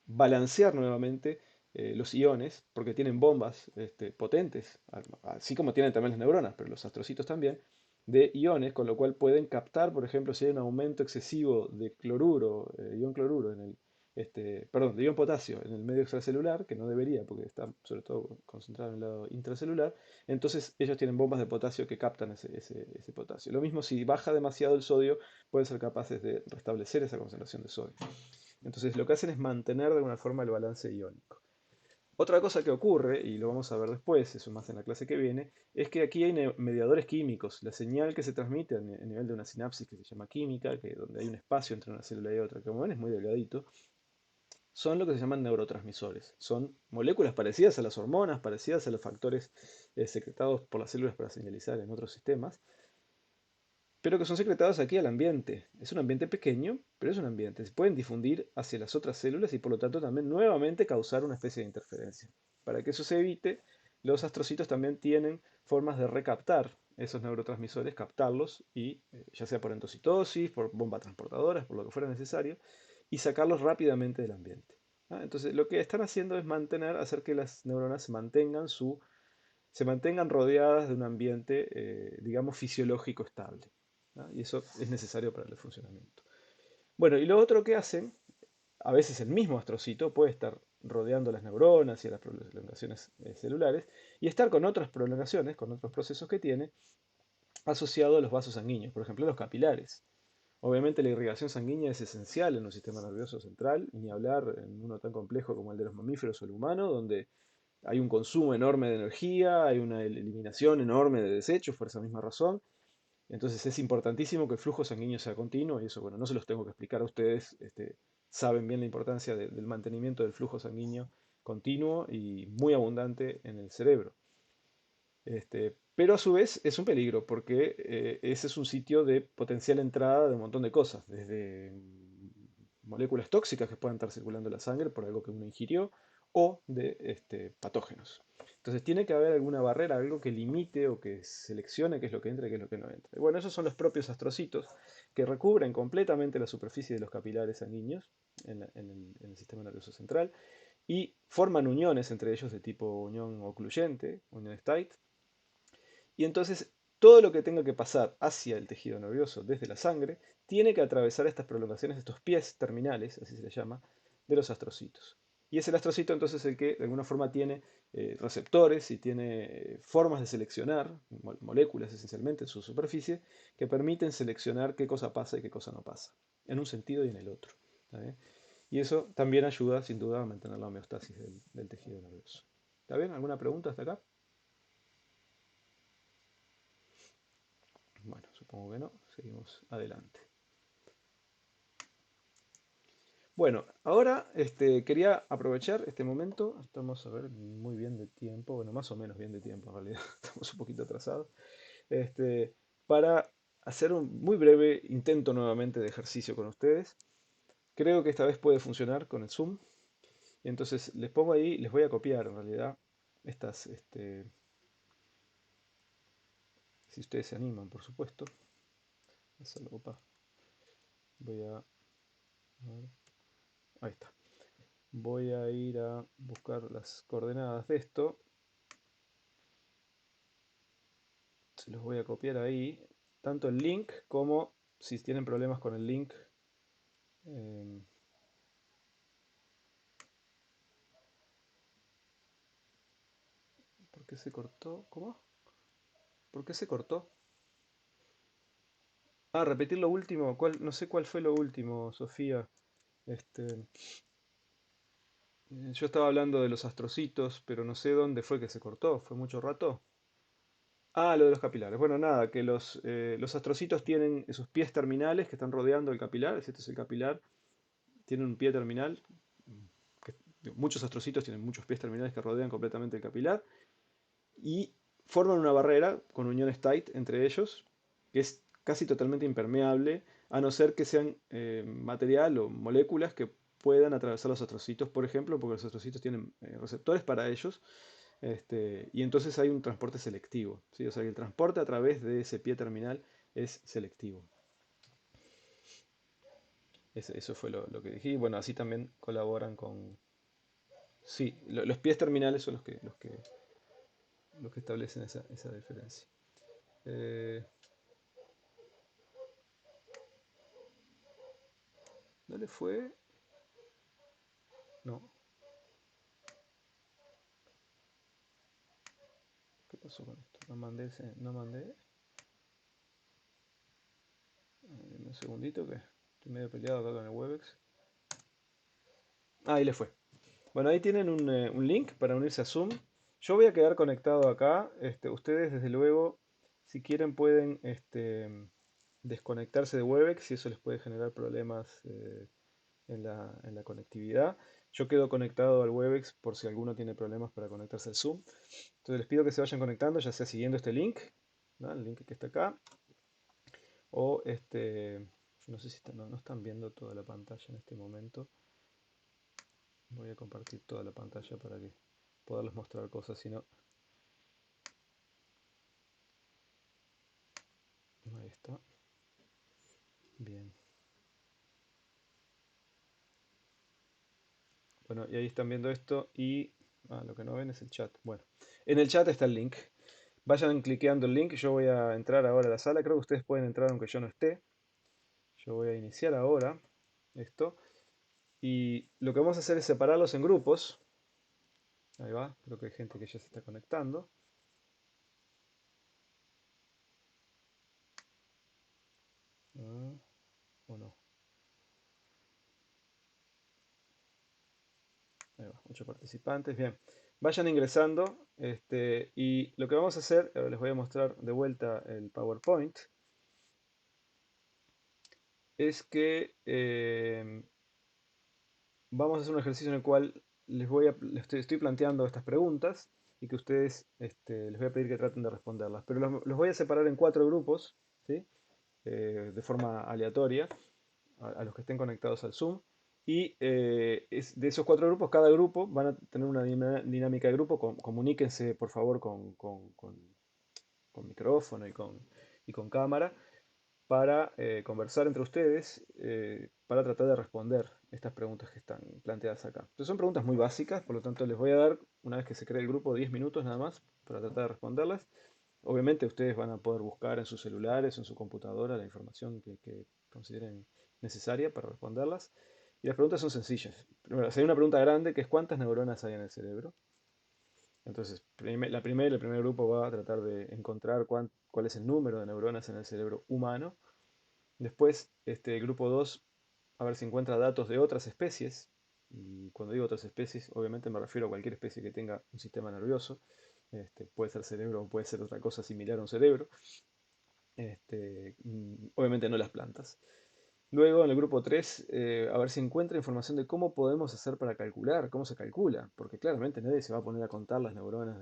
balancear nuevamente los iones, porque tienen bombas potentes, así como tienen también las neuronas, pero los astrocitos también, de iones, con lo cual pueden captar, por ejemplo, si hay un aumento excesivo de cloruro, ion cloruro en el perdón, de ion potasio en el medio extracelular, que no debería porque está sobre todo concentrado en el lado intracelular, entonces ellos tienen bombas de potasio que captan ese potasio. Lo mismo si baja demasiado el sodio, pueden ser capaces de restablecer esa concentración de sodio. Entonces lo que hacen es mantener de alguna forma el balance iónico. Otra cosa que ocurre, y lo vamos a ver después, eso más en la clase que viene, es que aquí hay mediadores químicos. La señal que se transmite a nivel de una sinapsis que se llama química, que donde hay un espacio entre una célula y otra, que como ven es muy delgadito, son lo que se llaman neurotransmisores. Son moléculas parecidas a las hormonas, parecidas a los factores secretados por las células para señalizar en otros sistemas, pero que son secretados aquí al ambiente. Es un ambiente pequeño, pero es un ambiente. Se pueden difundir hacia las otras células y por lo tanto también nuevamente causar una especie de interferencia. Para que eso se evite, los astrocitos también tienen formas de recaptar esos neurotransmisores, captarlos y ya sea por endocitosis, por bombas transportadoras, por lo que fuera necesario, y sacarlos rápidamente del ambiente. ¿Ah? Entonces, lo que están haciendo es hacer que las neuronas se mantengan rodeadas de un ambiente, digamos, fisiológico estable. ¿Ah? Y eso es necesario para el funcionamiento. Bueno, y lo otro que hacen, a veces el mismo astrocito puede estar rodeando las neuronas y las prolongaciones celulares y estar con otras prolongaciones, con otros procesos que tiene, asociado a los vasos sanguíneos, por ejemplo, los capilares. Obviamente la irrigación sanguínea es esencial en un sistema nervioso central, y ni hablar en uno tan complejo como el de los mamíferos o el humano, donde hay un consumo enorme de energía, hay una eliminación enorme de desechos por esa misma razón. Entonces es importantísimo que el flujo sanguíneo sea continuo, y eso, bueno, no se los tengo que explicar a ustedes, saben bien la importancia del mantenimiento del flujo sanguíneo continuo y muy abundante en el cerebro. Pero a su vez es un peligro porque ese es un sitio de potencial entrada de un montón de cosas, desde moléculas tóxicas que puedan estar circulando en la sangre por algo que uno ingirió o de patógenos. Entonces tiene que haber alguna barrera, algo que limite o que seleccione qué es lo que entra y qué es lo que no entra. Y bueno, esos son los propios astrocitos que recubren completamente la superficie de los capilares sanguíneos en el sistema nervioso central y forman uniones entre ellos de tipo unión ocluyente, unión tight, y entonces todo lo que tenga que pasar hacia el tejido nervioso desde la sangre tiene que atravesar estas prolongaciones, estos pies terminales, así se les llama, de los astrocitos. Y es el astrocito entonces el que de alguna forma tiene receptores y tiene formas de seleccionar, moléculas esencialmente en su superficie, que permiten seleccionar qué cosa pasa y qué cosa no pasa, en un sentido y en el otro. ¿Está bien? Y eso también ayuda sin duda a mantener la homeostasis del tejido nervioso. ¿Está bien? ¿Alguna pregunta hasta acá? Bueno, supongo que no. Seguimos adelante. Bueno, ahora quería aprovechar este momento. Estamos a ver muy bien de tiempo. Bueno, más o menos bien de tiempo en realidad. Estamos un poquito atrasados. Este, para hacer un muy breve intento nuevamente de ejercicio con ustedes. Creo que esta vez puede funcionar con el Zoom. Y entonces les pongo ahí, les voy a copiar en realidad estas, si ustedes se animan, por supuesto. Hacerlo, opa. Voy a ver. Ahí está. Voy a ir a buscar las coordenadas de esto. Se los voy a copiar ahí. Tanto el link como si tienen problemas con el link. eh, ¿Por qué se cortó? ¿Cómo? ¿Por qué se cortó? Ah, repetir lo último. No sé cuál fue lo último, Sofía. Este, yo estaba hablando de los astrocitos, pero no sé dónde fue que se cortó. ¿Fue mucho rato? Ah, lo de los capilares. Bueno, nada, que los astrocitos tienen esos pies terminales que están rodeando el capilar. Este es el capilar. Tiene un pie terminal. que- Muchos astrocitos tienen muchos pies terminales que rodean completamente el capilar. Y forman una barrera con uniones tight entre ellos, que es casi totalmente impermeable, a no ser que sean material o moléculas que puedan atravesar los astrocitos, por ejemplo, porque los astrocitos tienen receptores para ellos, y entonces hay un transporte selectivo, ¿sí? O sea que el transporte a través de ese pie terminal es selectivo. Eso fue lo que dije. Y bueno, así también colaboran con... Sí, los pies terminales son los que establecen esa diferencia. Eh, ¿No le fue? No. ¿Qué pasó con esto? No mandé. Un segundito que estoy medio peleado acá con el Webex. Ah, ahí le fue. Bueno, ahí tienen un link para unirse a Zoom. Yo voy a quedar conectado acá. Ustedes, desde luego, si quieren, pueden desconectarse de Webex si eso les puede generar problemas en la conectividad. Yo quedo conectado al Webex por si alguno tiene problemas para conectarse al Zoom. Entonces les pido que se vayan conectando, ya sea siguiendo este link, ¿no? El link que está acá, o yo no sé si no están viendo toda la pantalla en este momento. Voy a compartir toda la pantalla para que poderles mostrar cosas, si no. Ahí está. Bien. Bueno, y ahí están viendo esto y... lo que no ven es el chat. Bueno, en el chat está el link. Vayan cliqueando el link. Yo voy a entrar ahora a la sala. Creo que ustedes pueden entrar aunque yo no esté. Yo voy a iniciar ahora esto. Y lo que vamos a hacer es separarlos en grupos. Ahí va. Creo que hay gente que ya se está conectando. ¿O no? Ahí va, 8 participantes. Bien. Vayan ingresando. Y lo que vamos a hacer, ahora les voy a mostrar de vuelta el PowerPoint, es que vamos a hacer un ejercicio en el cual estoy planteando estas preguntas y que ustedes les voy a pedir que traten de responderlas. Pero los voy a separar en 4 grupos, ¿sí? De forma aleatoria, a los que estén conectados al Zoom. Y de esos 4 grupos, cada grupo van a tener una dinámica de grupo. Comuníquense, por favor, con micrófono y con cámara para conversar entre ustedes, para tratar de responder estas preguntas que están planteadas acá. Entonces son preguntas muy básicas, por lo tanto les voy a dar, una vez que se cree el grupo, 10 minutos nada más para tratar de responderlas. Obviamente ustedes van a poder buscar en sus celulares o en su computadora la información que consideren necesaria para responderlas. Y las preguntas son sencillas. Primero, si hay una pregunta grande, que es ¿cuántas neuronas hay en el cerebro? Entonces, el primer grupo va a tratar de encontrar cuál es el número de neuronas en el cerebro humano. Después, el grupo 2 a ver si encuentra datos de otras especies. Y cuando digo otras especies, obviamente me refiero a cualquier especie que tenga un sistema nervioso. Puede ser cerebro o puede ser otra cosa similar a un cerebro. Obviamente no las plantas. Luego, en el grupo 3 a ver si encuentra información de cómo podemos hacer para calcular, cómo se calcula, porque claramente nadie se va a poner a contar las neuronas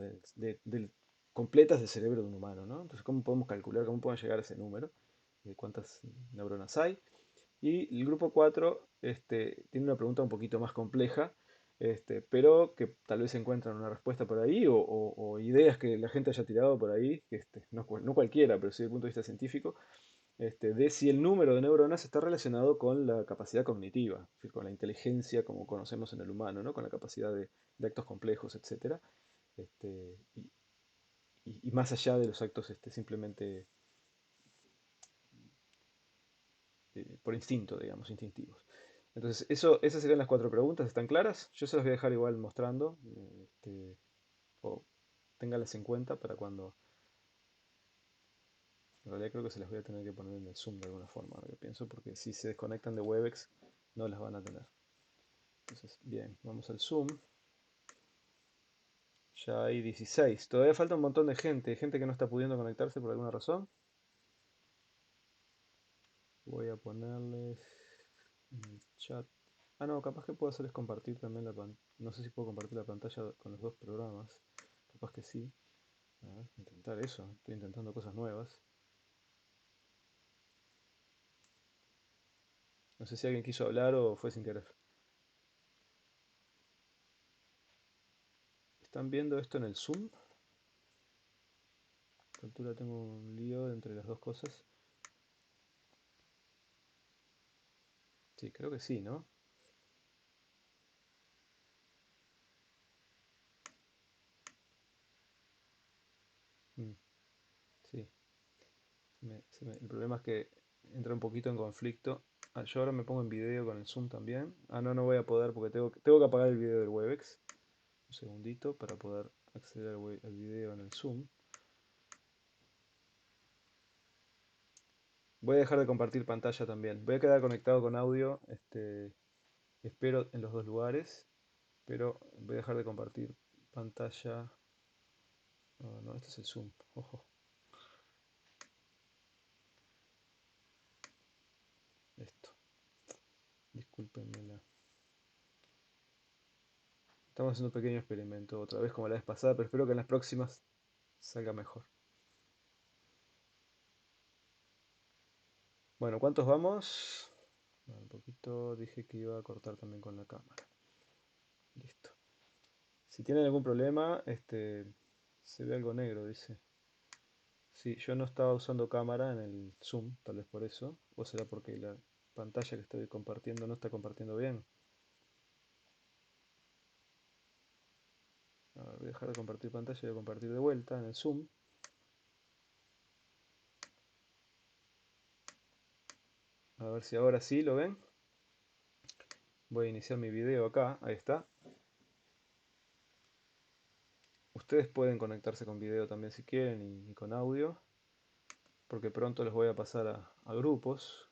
completas del cerebro de un humano, ¿no? Entonces, ¿cómo podemos calcular, cómo podemos llegar a ese número? ¿Cuántas neuronas hay? Y el grupo 4 tiene una pregunta un poquito más compleja, pero que tal vez encuentran una respuesta por ahí o ideas que la gente haya tirado por ahí, que no, no cualquiera, pero sí desde el punto de vista científico, de si el número de neuronas está relacionado con la capacidad cognitiva, es decir, con la inteligencia como conocemos en el humano, ¿no? Con la capacidad de actos complejos, etcétera, este, y, y más allá de los actos simplemente por instinto, digamos, instintivos. Entonces, esas serían las 4 preguntas, ¿están claras? Yo se las voy a dejar igual mostrando, o ténganlas en cuenta para cuando... En realidad creo que se las voy a tener que poner en el Zoom de alguna forma, ahora que pienso, porque si se desconectan de Webex no las van a tener. Entonces, bien, vamos al Zoom. Ya hay 16. Todavía falta un montón de gente. Hay gente que no está pudiendo conectarse por alguna razón. Voy a ponerles en el chat. No, capaz que puedo hacer es compartir también la pantalla. No sé si puedo compartir la pantalla con los 2 programas. Capaz que sí. A ver, intentar eso. Estoy intentando cosas nuevas. No sé si alguien quiso hablar o fue sin querer. ¿Están viendo esto en el Zoom? A esta altura tengo un lío entre las dos cosas. Sí, creo que sí, ¿no? Mm, sí. El problema es que entra un poquito en conflicto. Yo ahora me pongo en video con el Zoom también. No, no voy a poder porque tengo que apagar el video del Webex. Un segundito para poder acceder al video en el Zoom. Voy a dejar de compartir pantalla también. Voy a quedar conectado con audio. Espero en los dos lugares. Pero voy a dejar de compartir pantalla. No, no, este es el Zoom. Ojo. Esto. Discúlpenme. Estamos haciendo un pequeño experimento otra vez como la vez pasada, pero espero que en las próximas salga mejor. Bueno, ¿cuántos vamos? Un poquito, dije que iba a cortar también con la cámara. Listo. Si tienen algún problema, se ve algo negro, dice. Sí, yo no estaba usando cámara en el Zoom, tal vez por eso. O será porque la pantalla que estoy compartiendo no está compartiendo bien. A ver, voy a dejar de compartir pantalla y voy a compartir de vuelta en el Zoom. A ver si ahora sí lo ven. Voy a iniciar mi video acá, ahí está. Ustedes pueden conectarse con video también si quieren y con audio, porque pronto les voy a pasar a grupos.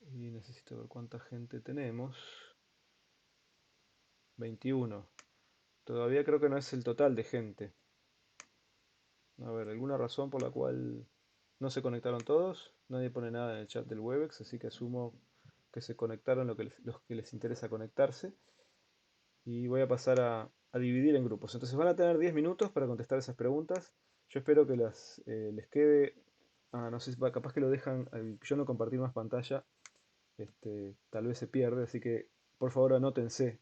Y necesito ver cuánta gente tenemos. 21. Todavía creo que no es el total de gente. A ver, ¿alguna razón por la cual no se conectaron todos? Nadie pone nada en el chat del Webex, así que asumo que se conectaron los que les interesa conectarse. Y voy a pasar a dividir en grupos. Entonces van a tener 10 minutos para contestar esas preguntas. Yo espero que les quede... Ah, no sé, capaz que lo dejan... Yo no compartir más pantalla, tal vez se pierde, así que por favor anótense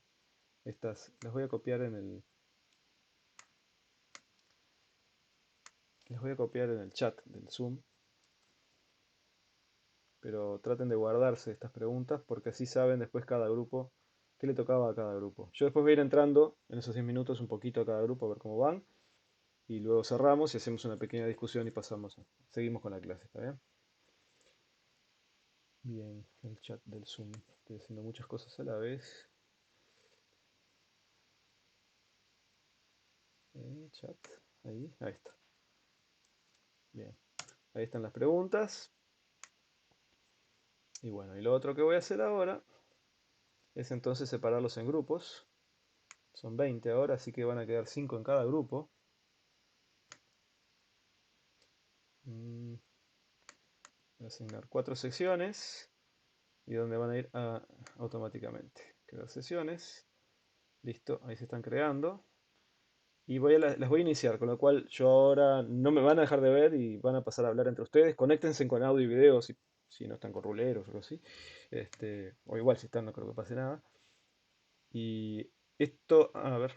estas. Las voy a copiar en el... Les voy a copiar en el chat del Zoom, pero traten de guardarse estas preguntas porque así saben después cada grupo qué le tocaba a cada grupo. Yo después voy a ir entrando en esos 10 minutos un poquito a cada grupo a ver cómo van y luego cerramos y hacemos una pequeña discusión y seguimos con la clase, ¿está bien? Bien, el chat del Zoom. Estoy haciendo muchas cosas a la vez. Chat, ahí está. Bien, ahí están las preguntas. Y bueno, y lo otro que voy a hacer ahora es entonces separarlos en grupos. Son 20 ahora, así que van a quedar 5 en cada grupo. Mm, Voy a asignar 4 secciones y donde van a ir automáticamente. Crear sesiones. Listo, ahí se están creando. Y las voy a iniciar, con lo cual yo ahora no me van a dejar de ver y van a pasar a hablar entre ustedes. Conéctense con audio y video si no están con ruleros o algo así. O igual si están, no creo que pase nada. Y esto, a ver,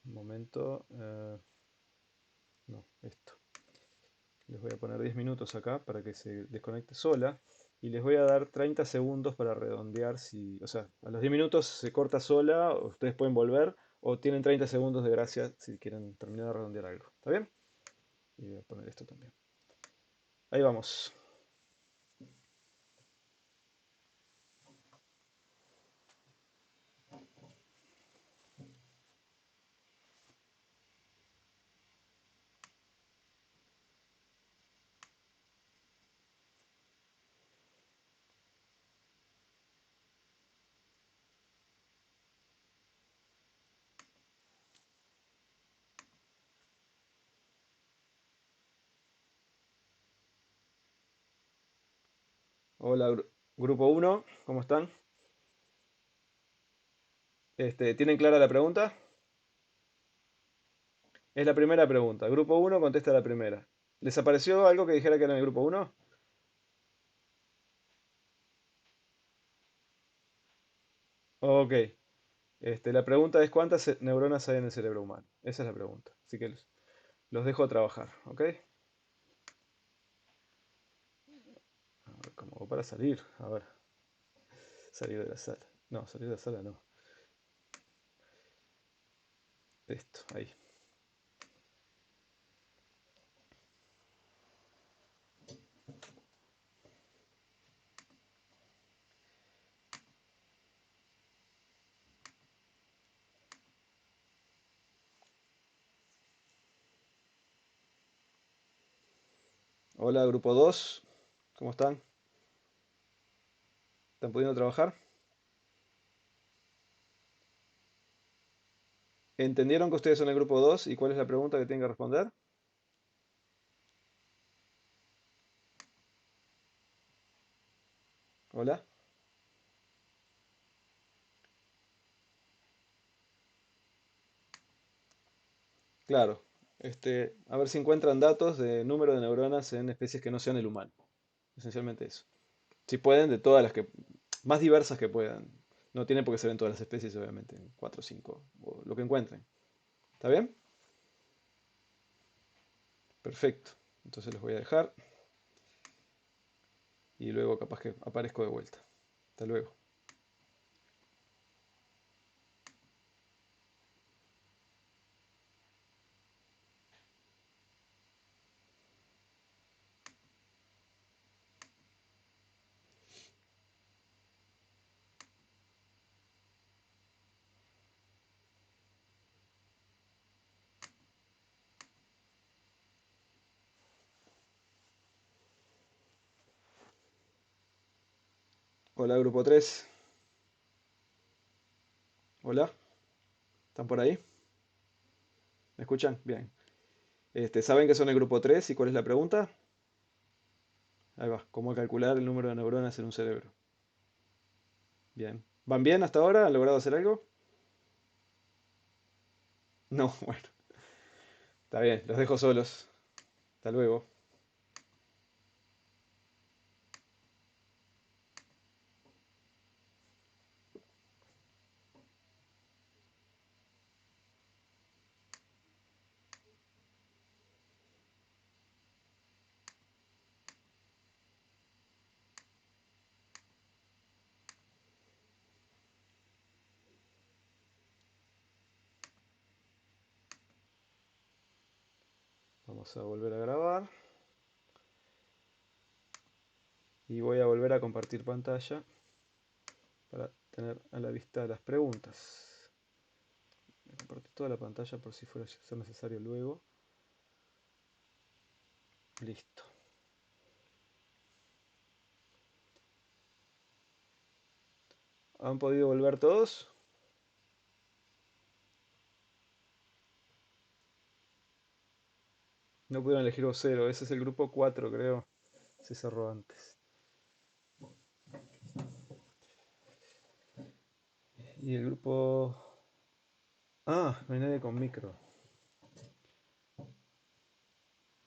un momento. No, esto. Les voy a poner 10 minutos acá para que se desconecte sola. Y les voy a dar 30 segundos para redondear. O sea, a los 10 minutos se corta sola, ustedes pueden volver, o tienen 30 segundos de gracia si quieren terminar de redondear algo. ¿Está bien? Y voy a poner esto también. Ahí vamos. Hola, grupo uno, ¿cómo están? ¿Tienen clara la pregunta? Es la primera pregunta. Grupo uno contesta la primera. ¿Les apareció algo que dijera que era el grupo uno? Ok. La pregunta es ¿cuántas neuronas hay en el cerebro humano? Esa es la pregunta. Así que los dejo trabajar, ¿ok? A ver, ¿cómo hago para salir? A ver, salir de la sala. No, salir de la sala no. Esto, ahí. Hola, grupo 2. ¿Cómo están? ¿Están pudiendo trabajar? ¿Entendieron que ustedes son el grupo 2 y cuál es la pregunta que tienen que responder? Hola. Claro. A ver si encuentran datos de número de neuronas en especies que no sean el humano. Esencialmente eso. Si pueden, de todas las que, más diversas que puedan. No tiene por qué ser en todas las especies, obviamente, en 4 o 5, o lo que encuentren. ¿Está bien? Perfecto. Entonces los voy a dejar y luego capaz que aparezco de vuelta. Hasta luego. Hola, grupo 3. Hola, ¿están por ahí? ¿Me escuchan? Bien. ¿Saben que son el grupo 3 y cuál es la pregunta? Ahí va, ¿cómo calcular el número de neuronas en un cerebro? Bien. ¿Van bien hasta ahora? ¿Han logrado hacer algo? No, bueno, está bien, los dejo solos. Hasta luego. Vamos a volver a grabar y voy a volver a compartir pantalla para tener a la vista las preguntas. Voy a compartir toda la pantalla por si fuera a ser necesario luego. Listo. ¿Han podido volver todos? No pudieron elegir vocero, ese es el grupo 4 creo. Se cerró antes. Y el grupo... Ah, no hay nadie con micro.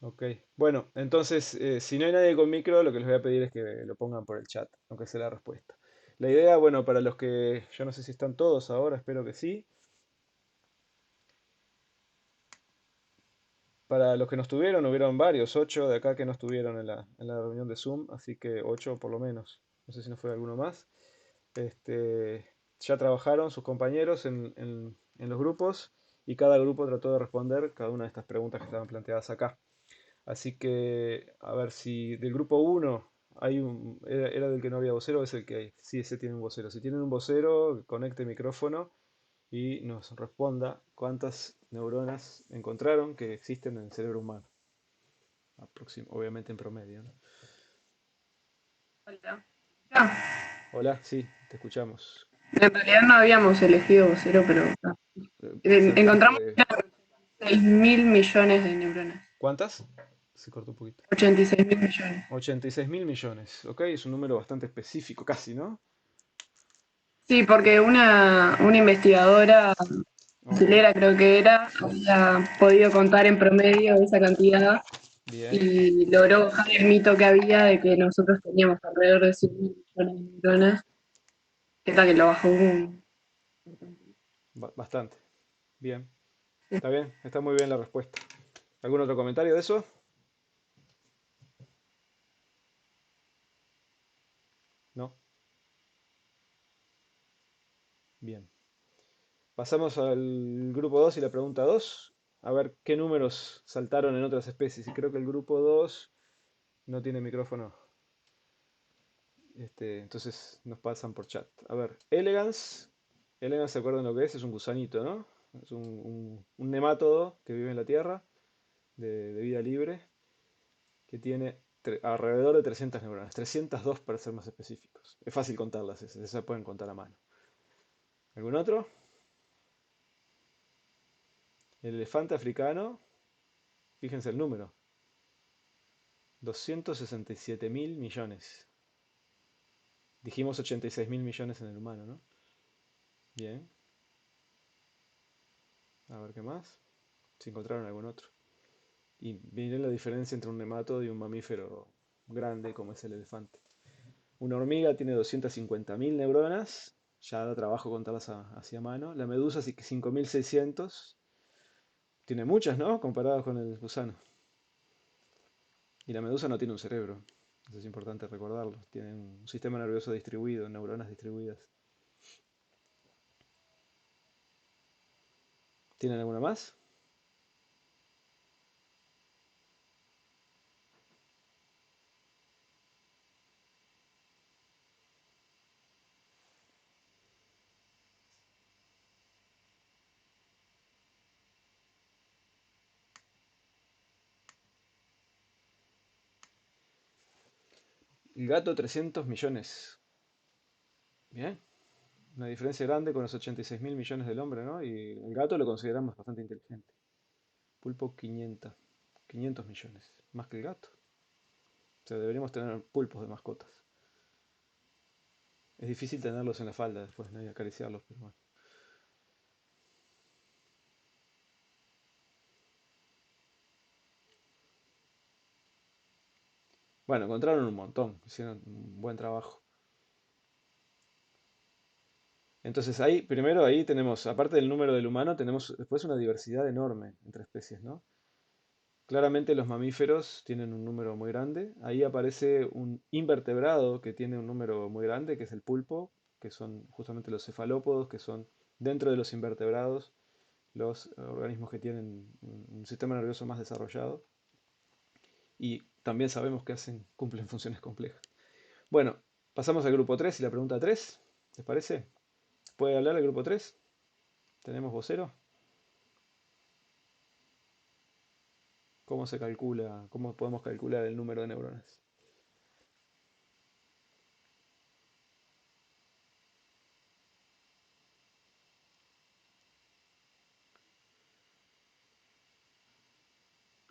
Ok. Bueno, entonces, si no hay nadie con micro, lo que les voy a pedir es que lo pongan por el chat, aunque sea la respuesta. La idea, bueno, para los que, yo no sé si están todos ahora, espero que sí. Para los que no estuvieron, hubieron varios, 8 de acá que no estuvieron en la reunión de Zoom, así que 8 por lo menos. No sé si no fue alguno más. Este, ya trabajaron sus compañeros en los grupos y cada grupo trató de responder cada una de estas preguntas que estaban planteadas acá. Así que, a ver si del grupo uno era del que no había vocero, es el que hay. Sí, ese tiene un vocero. Si tienen un vocero, conecte el micrófono y nos responda cuántas neuronas encontraron que existen en el cerebro humano. Obviamente en promedio, ¿no? Hola. Ah, Hola, sí, te escuchamos. en realidad no habíamos elegido vocero, pero encontramos Saltaste. 6.000 millones de neuronas. ¿Cuántas? Se cortó un poquito. 86.000 millones. 86.000 millones, ok, es un número bastante específico, casi, ¿no? Sí, porque una investigadora Ok, brasilera, creo que era, había podido contar en promedio esa cantidad bien, y logró bajar el mito que había de que nosotros teníamos alrededor de 100.000 millones de neuronas, que tal que lo bajó un... bastante. Bien, está bien, está muy bien la respuesta. ¿Algún otro comentario de eso? No. Bien. Pasamos al grupo 2 y la pregunta 2. A ver qué números saltaron en otras especies. Y creo que el grupo 2 no tiene micrófono. Entonces nos pasan por chat. A ver, Elegance. Elegance, ¿se acuerdan lo que es? Es un gusanito, ¿no? Es un nemátodo que vive en la Tierra, de vida libre, que tiene alrededor de 300 neuronas. 302 para ser más específicos. Es fácil contarlas, esas se pueden contar a mano. ¿Algún otro? El elefante africano. Fíjense el número. 267.000 millones. Dijimos 86.000 millones en el humano, ¿no? Bien. A ver qué más. Si encontraron algún otro. Y miren la diferencia entre un nemátodo y un mamífero grande como es el elefante. Una hormiga tiene 250.000 neuronas. Ya da trabajo contarlas hacia mano. La medusa sí que 5.600. Tiene muchas, ¿no? Comparadas con el gusano. Y la medusa no tiene un cerebro. Eso es importante recordarlo. Tiene un sistema nervioso distribuido, neuronas distribuidas. ¿Tienen alguna más? El gato 300 millones. Bien. Una diferencia grande con los 86 mil millones del hombre, ¿no? Y el gato lo consideramos bastante inteligente. Pulpo 500 millones. Más que el gato. O sea, deberíamos tener pulpos de mascotas. Es difícil tenerlos en la falda después, ¿no? Y acariciarlos, pero bueno. Bueno, encontraron un montón. Hicieron un buen trabajo. Entonces ahí, primero ahí tenemos, aparte del número del humano, tenemos después una diversidad enorme entre especies, ¿no? Claramente los mamíferos tienen un número muy grande. Ahí aparece un invertebrado que tiene un número muy grande, que es el pulpo, que son justamente los cefalópodos, que son dentro de los invertebrados los organismos que tienen un sistema nervioso más desarrollado. Y también sabemos que cumplen funciones complejas. Bueno, pasamos al grupo 3 y la pregunta 3. ¿Les parece? ¿Puede hablar el grupo 3? ¿Tenemos vocero? ¿Cómo se calcula? ¿Cómo podemos calcular el número de neuronas?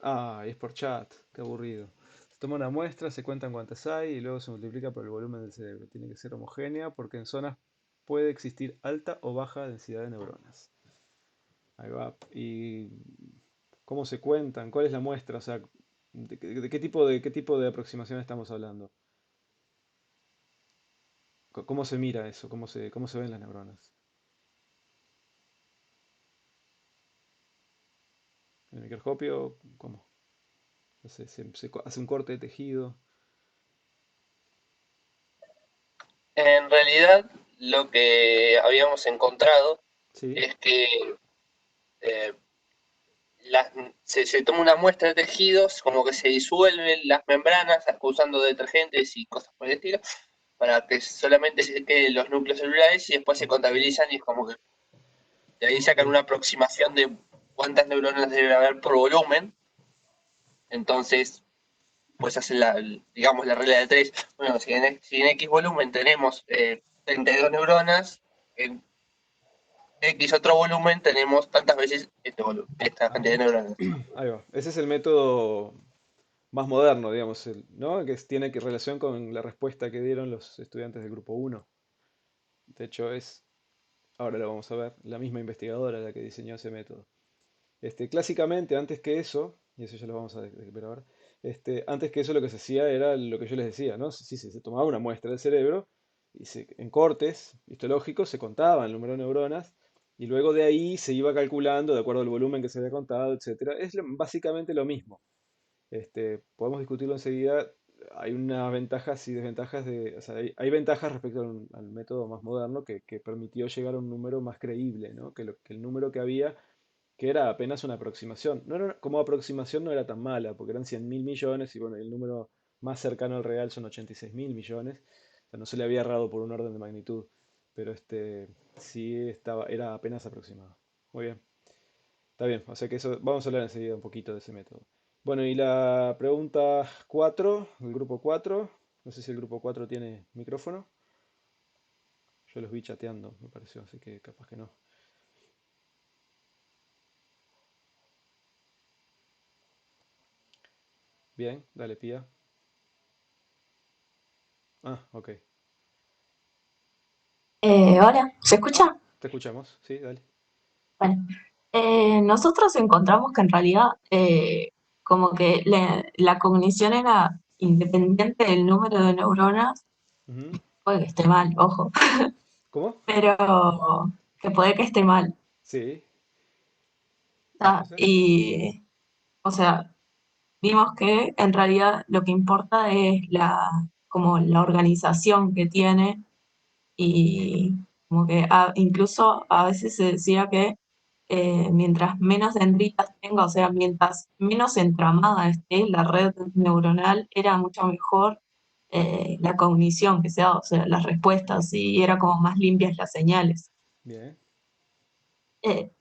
Ah, es por chat, qué aburrido. Se toma una muestra, se cuentan cuántas hay y luego se multiplica por el volumen del cerebro. Tiene que ser homogénea porque en zonas puede existir alta o baja densidad de neuronas. Ahí va. ¿Y cómo se cuentan? ¿Cuál es la muestra? O sea, ¿qué tipo de aproximación estamos hablando? ¿Cómo se mira eso? ¿Cómo se ven las neuronas? ¿En el microscopio? ¿Cómo? Hace un corte de tejido. En realidad, lo que habíamos encontrado Sí. es que eh, las- se toma una muestra de tejidos, como que se disuelven las membranas usando detergentes y cosas por el estilo, para que solamente se queden los núcleos celulares y después se Ok. contabilizan y es como que de ahí sacan una aproximación de cuántas neuronas debe haber por volumen. Entonces, pues hacen digamos, la regla de tres. Bueno, si en X volumen tenemos 32 neuronas, en X otro volumen tenemos tantas veces esta cantidad de neuronas. Ahí va. Ese es el método más moderno, digamos, ¿no? Tiene relación con la respuesta que dieron los estudiantes del grupo uno. De hecho, ahora lo vamos a ver, la misma investigadora la que diseñó ese método. Clásicamente, antes que eso, y eso ya lo vamos a ver ahora, antes que eso lo que se hacía era lo que yo les decía, ¿no? Sí, se tomaba una muestra del cerebro y en cortes histológicos se contaba el número de neuronas y luego de ahí se iba calculando de acuerdo al volumen que se había contado, etcétera. Es básicamente lo mismo. Podemos discutirlo enseguida. Hay unas ventajas y desventajas o sea, hay ventajas respecto al método más moderno que permitió llegar a un número más creíble, ¿no? Que el número que había, que era apenas una aproximación. Como aproximación no era tan mala, porque eran 100 mil millones y bueno, el número más cercano al real son 86 mil millones. O sea, no se le había errado por un orden de magnitud, pero sí era apenas aproximado. Muy bien. Está bien, o sea que eso, vamos a hablar enseguida un poquito de ese método. Bueno, y la pregunta 4, el grupo 4, no sé si el grupo 4 tiene micrófono. Yo los vi chateando, me pareció, así que capaz que no. Bien, dale, Pía. Ah, ok. Hola, ¿se escucha? Te escuchamos, sí, dale. Bueno, nosotros encontramos que en realidad como que la cognición era independiente del número de neuronas, Ujú. puede que esté mal, ojo, ¿Cómo? pero que puede que esté mal. Sí. O sea, Entonces, y, o sea, vimos que en realidad lo que importa es como la organización que tiene y como que incluso a veces se decía que mientras menos dendritas tenga, o sea, mientras menos entramada esté la red neuronal, era mucho mejor la cognición que se da, o sea, las respuestas, y era como más limpias las señales. Bien. Eh,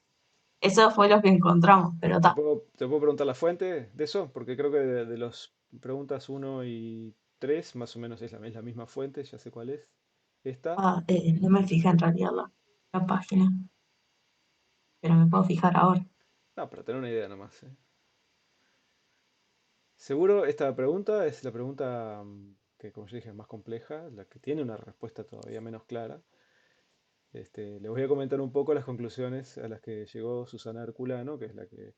Eso fue lo que encontramos, pero ¿Te está. puedo preguntar la fuente de eso? Porque creo que de las preguntas uno y 3 más o menos es la misma fuente, ya sé cuál es. Esta. No me fijé en realidad la página, pero me puedo fijar ahora. No, para tener una idea nomás. Seguro esta pregunta es la pregunta que, como yo dije, es más compleja, la que tiene una respuesta todavía menos clara. Les voy a comentar un poco las conclusiones a las que llegó Susana Herculano, que es la que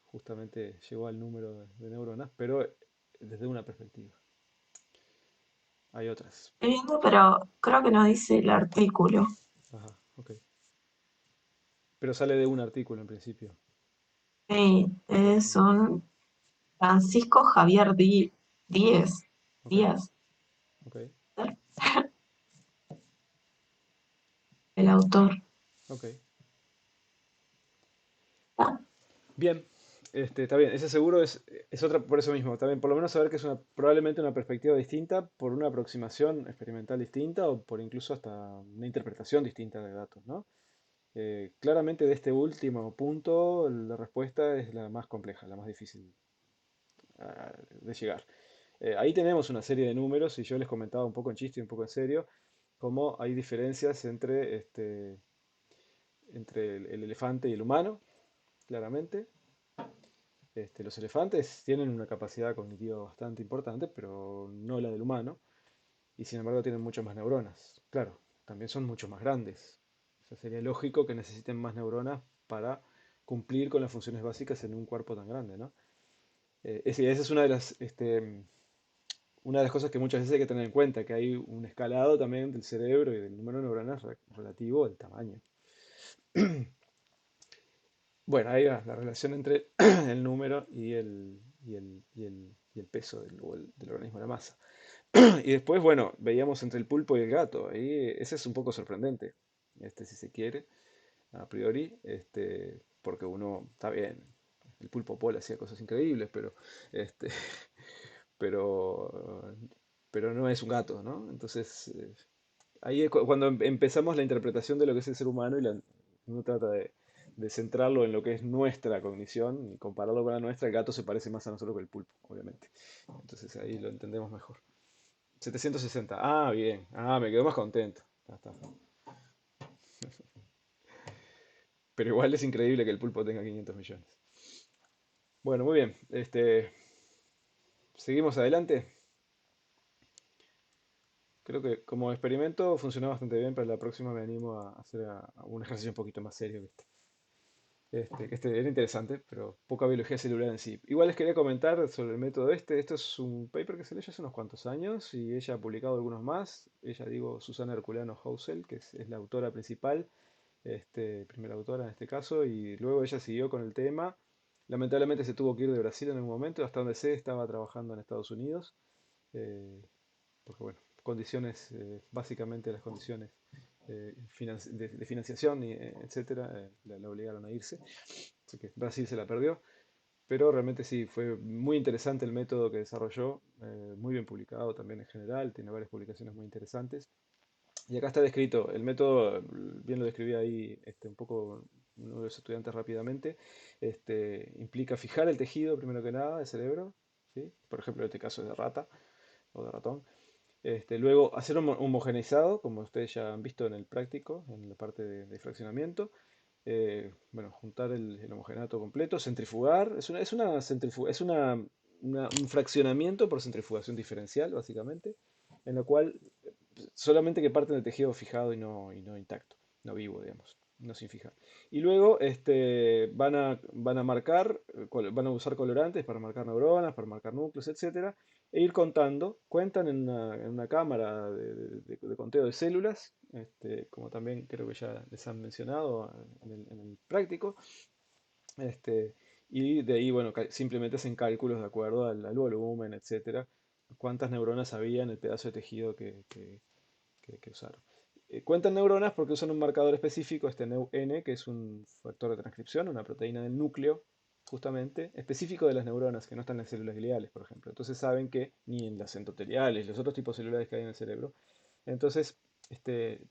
justamente llegó al número de neuronas, pero desde una perspectiva. Hay otras. Estoy viendo, pero creo que no dice el artículo. Ajá, ok. Pero sale de un artículo en principio. Sí, es un Francisco Javier Díez. Ok, Díaz, ok, el autor. ok. Ah, Bien, está bien. Ese seguro es otra por eso mismo. También por lo menos saber que es probablemente una perspectiva distinta por una aproximación experimental distinta o por incluso hasta una interpretación distinta de datos, ¿no? Claramente de este último punto la respuesta es la más compleja, la más difícil de llegar. Ahí tenemos una serie de números y yo les comentaba un poco en chiste y un poco en serio cómo hay diferencias entre el elefante y el humano, claramente. Los elefantes tienen una capacidad cognitiva bastante importante, pero no la del humano, y sin embargo tienen muchas más neuronas. Claro, también son mucho más grandes. O sea, sería lógico que necesiten más neuronas para cumplir con las funciones básicas en un cuerpo tan grande, ¿no? Esa es una de las cosas que muchas veces hay que tener en cuenta, que hay un escalado también del cerebro y del número de neuronas relativo al tamaño. Bueno, ahí va la relación entre el número y el peso del organismo, la masa. Y después, bueno, veíamos entre el pulpo y el gato. Ahí ese es un poco sorprendente, si se quiere, a priori, porque uno, está bien, el pulpo Paul hacía cosas increíbles, este, pero, pero no es un gato, ¿no? Entonces, ahí es cuando empezamos la interpretación de lo que es el ser humano y uno trata de centrarlo en lo que es nuestra cognición y compararlo con la nuestra. El gato se parece más a nosotros que el pulpo, obviamente. Entonces ahí lo entendemos mejor. 760. Ah, bien. Ah, me quedo más contento. Ya está. Pero igual es increíble que el pulpo tenga 500 millones. Bueno, muy bien. Seguimos adelante. Creo que como experimento funcionó bastante bien, pero la próxima me animo a hacer un ejercicio un poquito más serio. Que era interesante, pero poca biología celular en sí. Igual les quería comentar sobre el método este. Esto es un paper que se leyó hace unos cuantos años y ella ha publicado algunos más. Ella, digo, Susana Herculano Hausel, que es la autora principal, primera autora en este caso, y luego ella siguió con el tema. Lamentablemente se tuvo que ir de Brasil en un momento, hasta donde sé estaba trabajando en Estados Unidos, eh, porque bueno, condiciones, básicamente las condiciones de financiación, etcétera, la obligaron a irse. Así que Brasil se la perdió, pero realmente sí, fue muy interesante el método que desarrolló, muy bien publicado también en general, tiene varias publicaciones muy interesantes. Y acá está descrito, el método, bien lo describí ahí un poco uno de los estudiantes rápidamente, implica fijar el tejido, primero que nada, del cerebro, ¿sí? Por ejemplo, en este caso es de rata o de ratón. Luego hacer un homogeneizado, como ustedes ya han visto en el práctico, en la parte de fraccionamiento. Bueno, juntar el homogenato completo, centrifugar. Es un fraccionamiento por centrifugación diferencial, básicamente, en lo cual solamente que parten del tejido fijado y no intacto, no vivo, digamos, no sin fijar. Y luego van a marcar, van a usar colorantes para marcar neuronas, para marcar núcleos, etcétera, e ir contando. Cuentan en una cámara de conteo de células, como también creo que ya les han mencionado en el práctico. Este, y de ahí, bueno, simplemente hacen cálculos de acuerdo al volumen, etcétera, cuántas neuronas había en el pedazo de tejido que usaron. Cuentan neuronas porque usan un marcador específico, este N, que es un factor de transcripción, una proteína del núcleo, justamente, específico de las neuronas, que no están en las células gliales, por ejemplo. Entonces saben que ni en las endoteliales, los otros tipos celulares que hay en el cerebro. Entonces,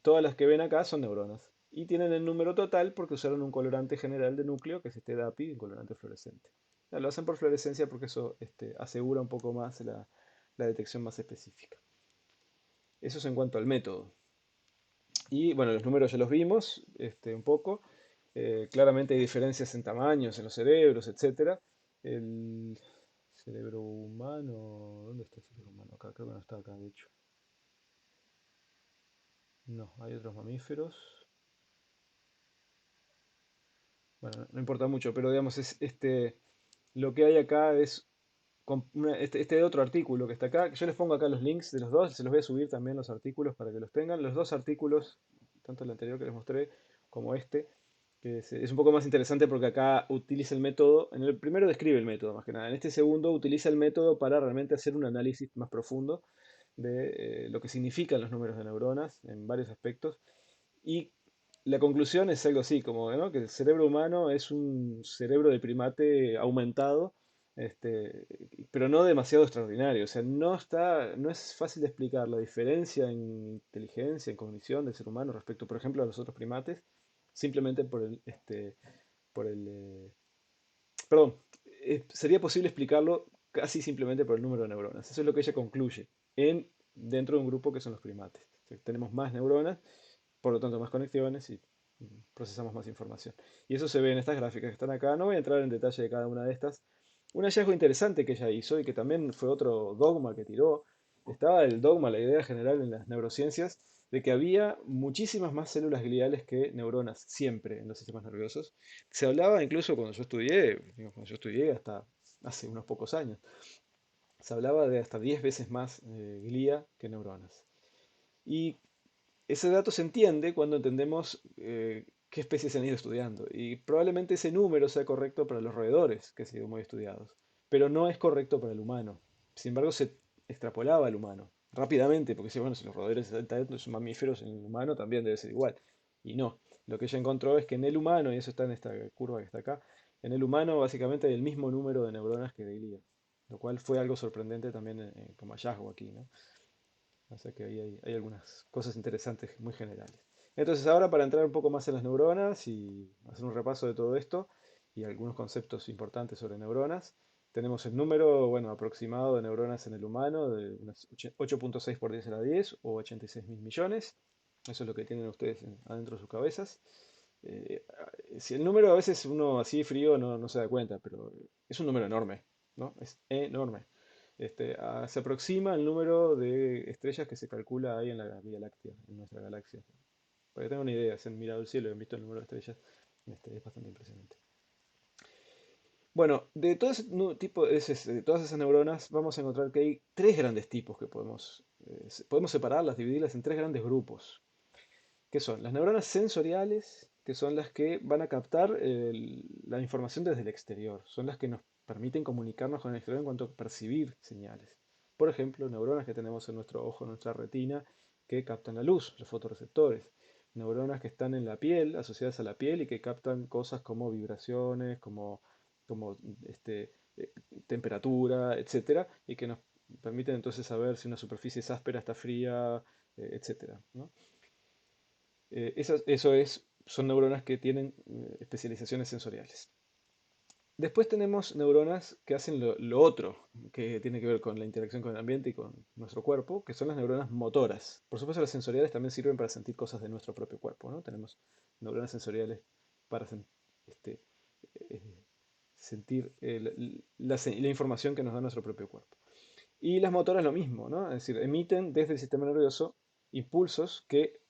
todas las que ven acá son neuronas. Y tienen el número total porque usaron un colorante general de núcleo, que es este DAPI, un colorante fluorescente. Lo hacen por fluorescencia porque eso asegura un poco más la detección más específica. Eso es en cuanto al método. Y bueno, los números ya los vimos un poco. Claramente hay diferencias en tamaños en los cerebros, etcétera. El cerebro humano, ¿dónde está el cerebro humano? Acá, creo que no está acá, de hecho. No, hay otros mamíferos. Bueno, no importa mucho, pero digamos, lo que hay acá es este otro artículo que está acá. Yo les pongo acá los links de los dos, se los voy a subir también los artículos para que los tengan. Los dos artículos, tanto el anterior que les mostré como este, que es un poco más interesante porque acá utiliza el método, en el primero describe el método más que nada, en este segundo utiliza el método para realmente hacer un análisis más profundo de lo que significan los números de neuronas en varios aspectos. Y la conclusión es algo así, como ¿no? que el cerebro humano es un cerebro de primate aumentado, este, pero no demasiado extraordinario. O sea, no es fácil de explicar la diferencia en inteligencia, en cognición del ser humano respecto, por ejemplo, a los otros primates, simplemente por el, perdón, sería posible explicarlo casi simplemente por el número de neuronas. Eso es lo que ella concluye dentro de un grupo que son los primates. O sea, tenemos más neuronas, por lo tanto más conexiones y procesamos más información. Y eso se ve en estas gráficas que están acá. No voy a entrar en detalle de cada una de estas. Un hallazgo interesante que ella hizo y que también fue otro dogma que tiró, estaba el dogma, la idea general en las neurociencias, de que había muchísimas más células gliales que neuronas, siempre en los sistemas nerviosos. Se hablaba incluso cuando yo estudié, digo, cuando yo estudié hasta hace unos pocos años, se hablaba de hasta 10 veces más glía que neuronas. Y ese dato se entiende cuando entendemos qué especies se han ido estudiando. Y probablemente ese número sea correcto para los roedores, que han sido muy estudiados, pero no es correcto para el humano. Sin embargo, se extrapolaba al humano rápidamente, porque bueno, si los roedores son mamíferos, en el humano también debe ser igual. Y no. Lo que ella encontró es que en el humano, y eso está en esta curva que está acá, en el humano básicamente hay el mismo número de neuronas que de glía, lo cual fue algo sorprendente también como hallazgo aquí, ¿no? O sea que ahí hay algunas cosas interesantes muy generales. Entonces ahora para entrar un poco más en las neuronas y hacer un repaso de todo esto y algunos conceptos importantes sobre neuronas, tenemos el número, bueno, aproximado de neuronas en el humano de unas 8.6 por 10 a la 10 o 86 mil millones. Eso es lo que tienen ustedes adentro de sus cabezas. Eh, si el número a veces uno así frío no se da cuenta, pero es un número enorme, ¿no? Es enorme. Se aproxima el número de estrellas que se calcula ahí en la Vía Láctea, en nuestra galaxia. Para que tengan una idea, si han mirado el cielo y han visto el número de estrellas, es bastante impresionante. Bueno, de todo ese de todas esas neuronas vamos a encontrar que hay tres grandes tipos que podemos separarlas, dividirlas en tres grandes grupos, que son las neuronas sensoriales, que son las que van a captar la información desde el exterior, son las que nos permiten comunicarnos con el exterior en cuanto a percibir señales. Por ejemplo, neuronas que tenemos en nuestro ojo, en nuestra retina, que captan la luz, los fotorreceptores. Neuronas que están en la piel, asociadas a la piel y que captan cosas como vibraciones, como temperatura, etcétera, y que nos permiten entonces saber si una superficie es áspera, está fría, etcétera, ¿no? Son neuronas que tienen especializaciones sensoriales. Después tenemos neuronas que hacen lo otro, que tiene que ver con la interacción con el ambiente y con nuestro cuerpo, que son las neuronas motoras. Por supuesto, las sensoriales también sirven para sentir cosas de nuestro propio cuerpo, ¿no? Tenemos neuronas sensoriales para este, eh, sentir la información que nos da nuestro propio cuerpo. Y las motoras lo mismo, ¿no? Es decir, emiten desde el sistema nervioso impulsos que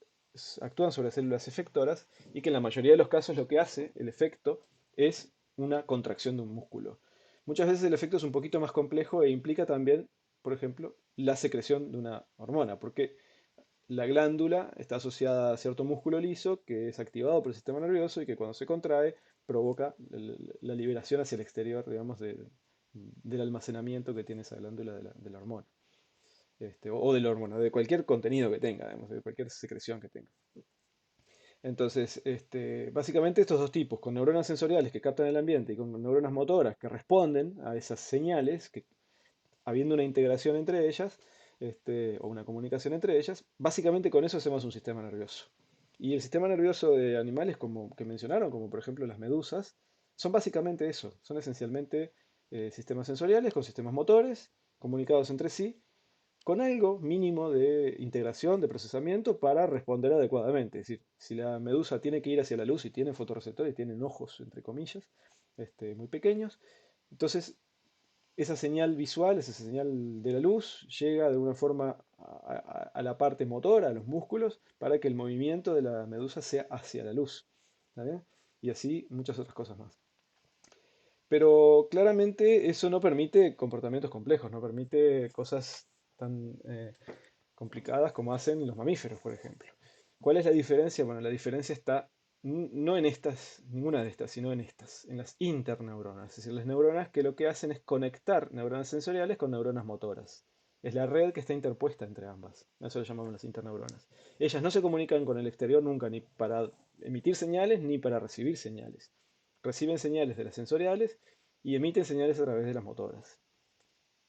actúan sobre células efectoras y que en la mayoría de los casos lo que hace el efecto es una contracción de un músculo. Muchas veces el efecto es un poquito más complejo e implica también, por ejemplo, la secreción de una hormona, porque la glándula está asociada a cierto músculo liso que es activado por el sistema nervioso y que cuando se contrae provoca la liberación hacia el exterior, digamos, del almacenamiento que tiene esa glándula de la hormona, o de la hormona, de cualquier contenido que tenga, digamos, de cualquier secreción que tenga. Entonces, básicamente estos dos tipos, con neuronas sensoriales que captan el ambiente y con neuronas motoras que responden a esas señales, que habiendo una integración entre ellas, o una comunicación entre ellas, básicamente con eso hacemos un sistema nervioso. Y el sistema nervioso de animales como que mencionaron, como por ejemplo las medusas, son básicamente eso, son esencialmente sistemas sensoriales con sistemas motores comunicados entre sí con algo mínimo de integración, de procesamiento para responder adecuadamente. Es decir, si la medusa tiene que ir hacia la luz y tiene fotorreceptores, tienen ojos, entre comillas, muy pequeños, entonces esa señal visual, esa señal de la luz, llega de una forma a la parte motora, a los músculos, para que el movimiento de la medusa sea hacia la luz. ¿Está bien? Y así muchas otras cosas más. Pero claramente eso no permite comportamientos complejos, no permite cosas tan complicadas como hacen los mamíferos, por ejemplo. ¿Cuál es la diferencia? Bueno, la diferencia está no en estas, ninguna de estas, sino en las interneuronas. Es decir, las neuronas que lo que hacen es conectar neuronas sensoriales con neuronas motoras. Es la red que está interpuesta entre ambas. Eso lo llamamos las interneuronas. Ellas no se comunican con el exterior nunca, ni para emitir señales ni para recibir señales. Reciben señales de las sensoriales y emiten señales a través de las motoras.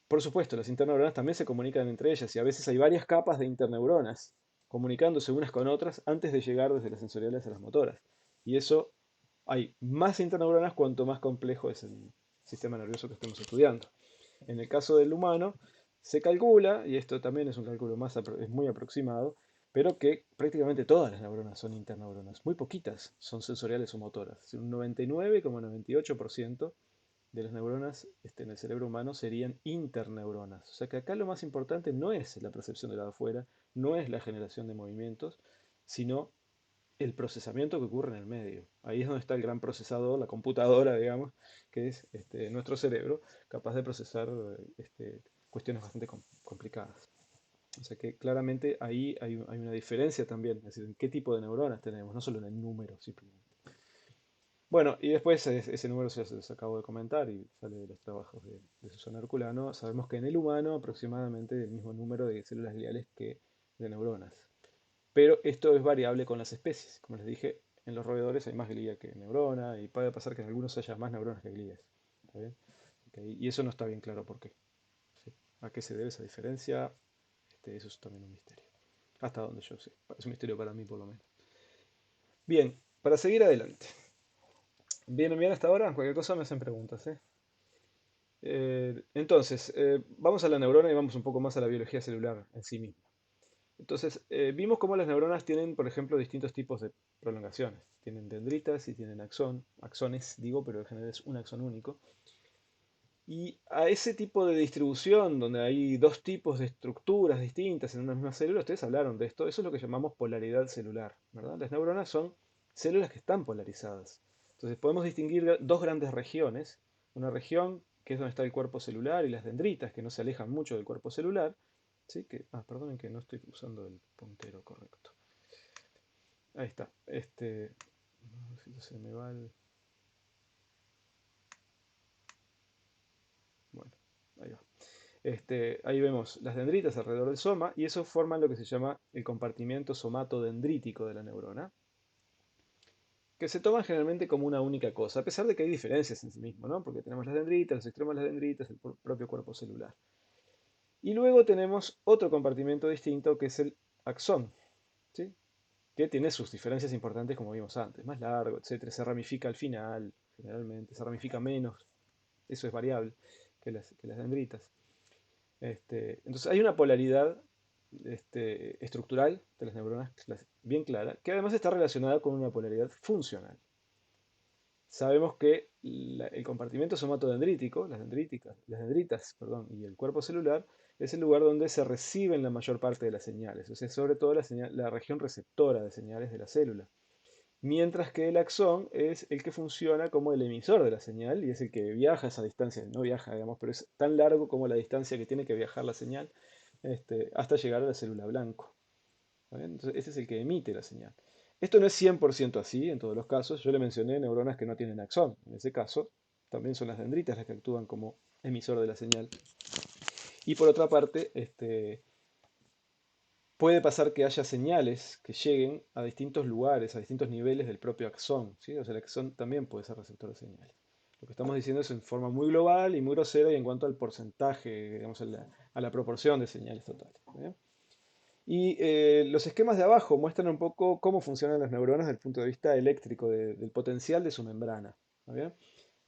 Por supuesto, las interneuronas también se comunican entre ellas y a veces hay varias capas de interneuronas comunicándose unas con otras antes de llegar desde las sensoriales a las motoras. Y eso hay más interneuronas cuanto más complejo es el sistema nervioso que estemos estudiando. En el caso del humano, se calcula, y esto también es un cálculo es muy aproximado, pero que prácticamente todas las neuronas son interneuronas. Muy poquitas son sensoriales o motoras. Un 99,98% de las neuronas en el cerebro humano serían interneuronas. O sea que acá lo más importante no es la percepción de la de afuera, no es la generación de movimientos, sino el procesamiento que ocurre en el medio. Ahí es donde está el gran procesador, la computadora, digamos, que es nuestro cerebro, capaz de procesar cuestiones bastante complicadas. O sea que claramente ahí hay una diferencia también, es decir, en qué tipo de neuronas tenemos, no solo en el número simplemente. Bueno, y después ese número se los acabo de comentar y sale de los trabajos de Susana Herculano. Sabemos que en el humano aproximadamente el mismo número de células gliales que de neuronas. Pero esto es variable con las especies. Como les dije, en los roedores hay más glía que neurona y puede pasar que en algunos haya más neuronas que glías. ¿Está bien? Okay, y eso no está bien claro por qué. ¿Sí? ¿A qué se debe esa diferencia? Eso es también un misterio. Hasta donde yo sé. Es un misterio para mí por lo menos. Bien, para seguir adelante. ¿Vienen bien hasta ahora? Cualquier cosa me hacen preguntas, ¿eh? Entonces, vamos a la neurona y vamos un poco más a la biología celular en sí misma. Entonces, vimos cómo las neuronas tienen, por ejemplo, distintos tipos de prolongaciones. Tienen dendritas y tienen axones, digo, pero en general es un axón único. Y a ese tipo de distribución, donde hay dos tipos de estructuras distintas en una misma célula, ustedes hablaron de esto, eso es lo que llamamos polaridad celular, ¿verdad? Las neuronas son células que están polarizadas. Entonces podemos distinguir dos grandes regiones, una región que es donde está el cuerpo celular y las dendritas que no se alejan mucho del cuerpo celular, ¿sí? Perdonen que no estoy usando el puntero correcto. Ahí está. No sé si se me va el... Bueno, ahí va. Ahí vemos las dendritas alrededor del soma y eso forman lo que se llama el compartimiento somatodendrítico de la neurona, que se toma generalmente como una única cosa, a pesar de que hay diferencias en sí mismo, ¿no? Porque tenemos las dendritas, los extremos de las dendritas, el propio cuerpo celular. Y luego tenemos otro compartimento distinto que es el axón, ¿sí? Que tiene sus diferencias importantes como vimos antes, más largo, etcétera, se ramifica al final, generalmente, se ramifica menos, eso es variable que las dendritas. Entonces hay una polaridad estructural de las neuronas bien clara, que además está relacionada con una polaridad funcional. Sabemos que el compartimento somatodendrítico, las dendritas, perdón, y el cuerpo celular es el lugar donde se reciben la mayor parte de las señales, o sea, sobre todo la región receptora de señales de la célula. Mientras que el axón es el que funciona como el emisor de la señal y es el que viaja a esa distancia, no viaja, digamos, pero es tan largo como la distancia que tiene que viajar la señal hasta llegar a la célula blanco. ¿Está bien? Entonces, ese es el que emite la señal. Esto no es 100% así en todos los casos. Yo le mencioné neuronas que no tienen axón. En ese caso, también son las dendritas las que actúan como emisor de la señal. Y por otra parte, puede pasar que haya señales que lleguen a distintos lugares, a distintos niveles del propio axón, ¿sí? O sea, el axón también puede ser receptor de señales. Lo que estamos diciendo es en forma muy global y muy grosera y en cuanto al porcentaje, digamos, a la proporción de señales totales. ¿Bien? Y los esquemas de abajo muestran un poco cómo funcionan las neuronas desde el punto de vista eléctrico, del potencial de su membrana. ¿Está bien?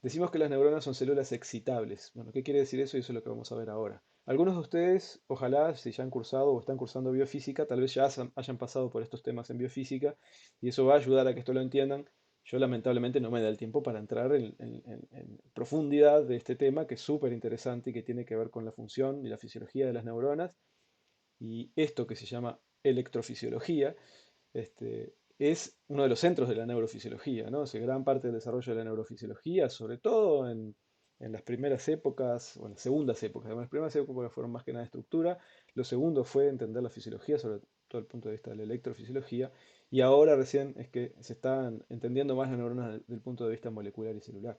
Decimos que las neuronas son células excitables. Bueno, ¿qué quiere decir eso? Y eso es lo que vamos a ver ahora. Algunos de ustedes, ojalá, si ya han cursado o están cursando biofísica, tal vez ya hayan pasado por estos temas en biofísica y eso va a ayudar a que esto lo entiendan. Yo lamentablemente no me da el tiempo para entrar en profundidad de este tema que es súper interesante y que tiene que ver con la función y la fisiología de las neuronas. Y esto que se llama electrofisiología, es uno de los centros de la neurofisiología, ¿no? O sea, gran parte del desarrollo de la neurofisiología, sobre todo en las primeras épocas, o en las segundas épocas. Las primeras épocas fueron más que nada estructura, lo segundo fue entender la fisiología, sobre todo el punto de vista de la electrofisiología, y ahora recién es que se están entendiendo más las neuronas del punto de vista molecular y celular.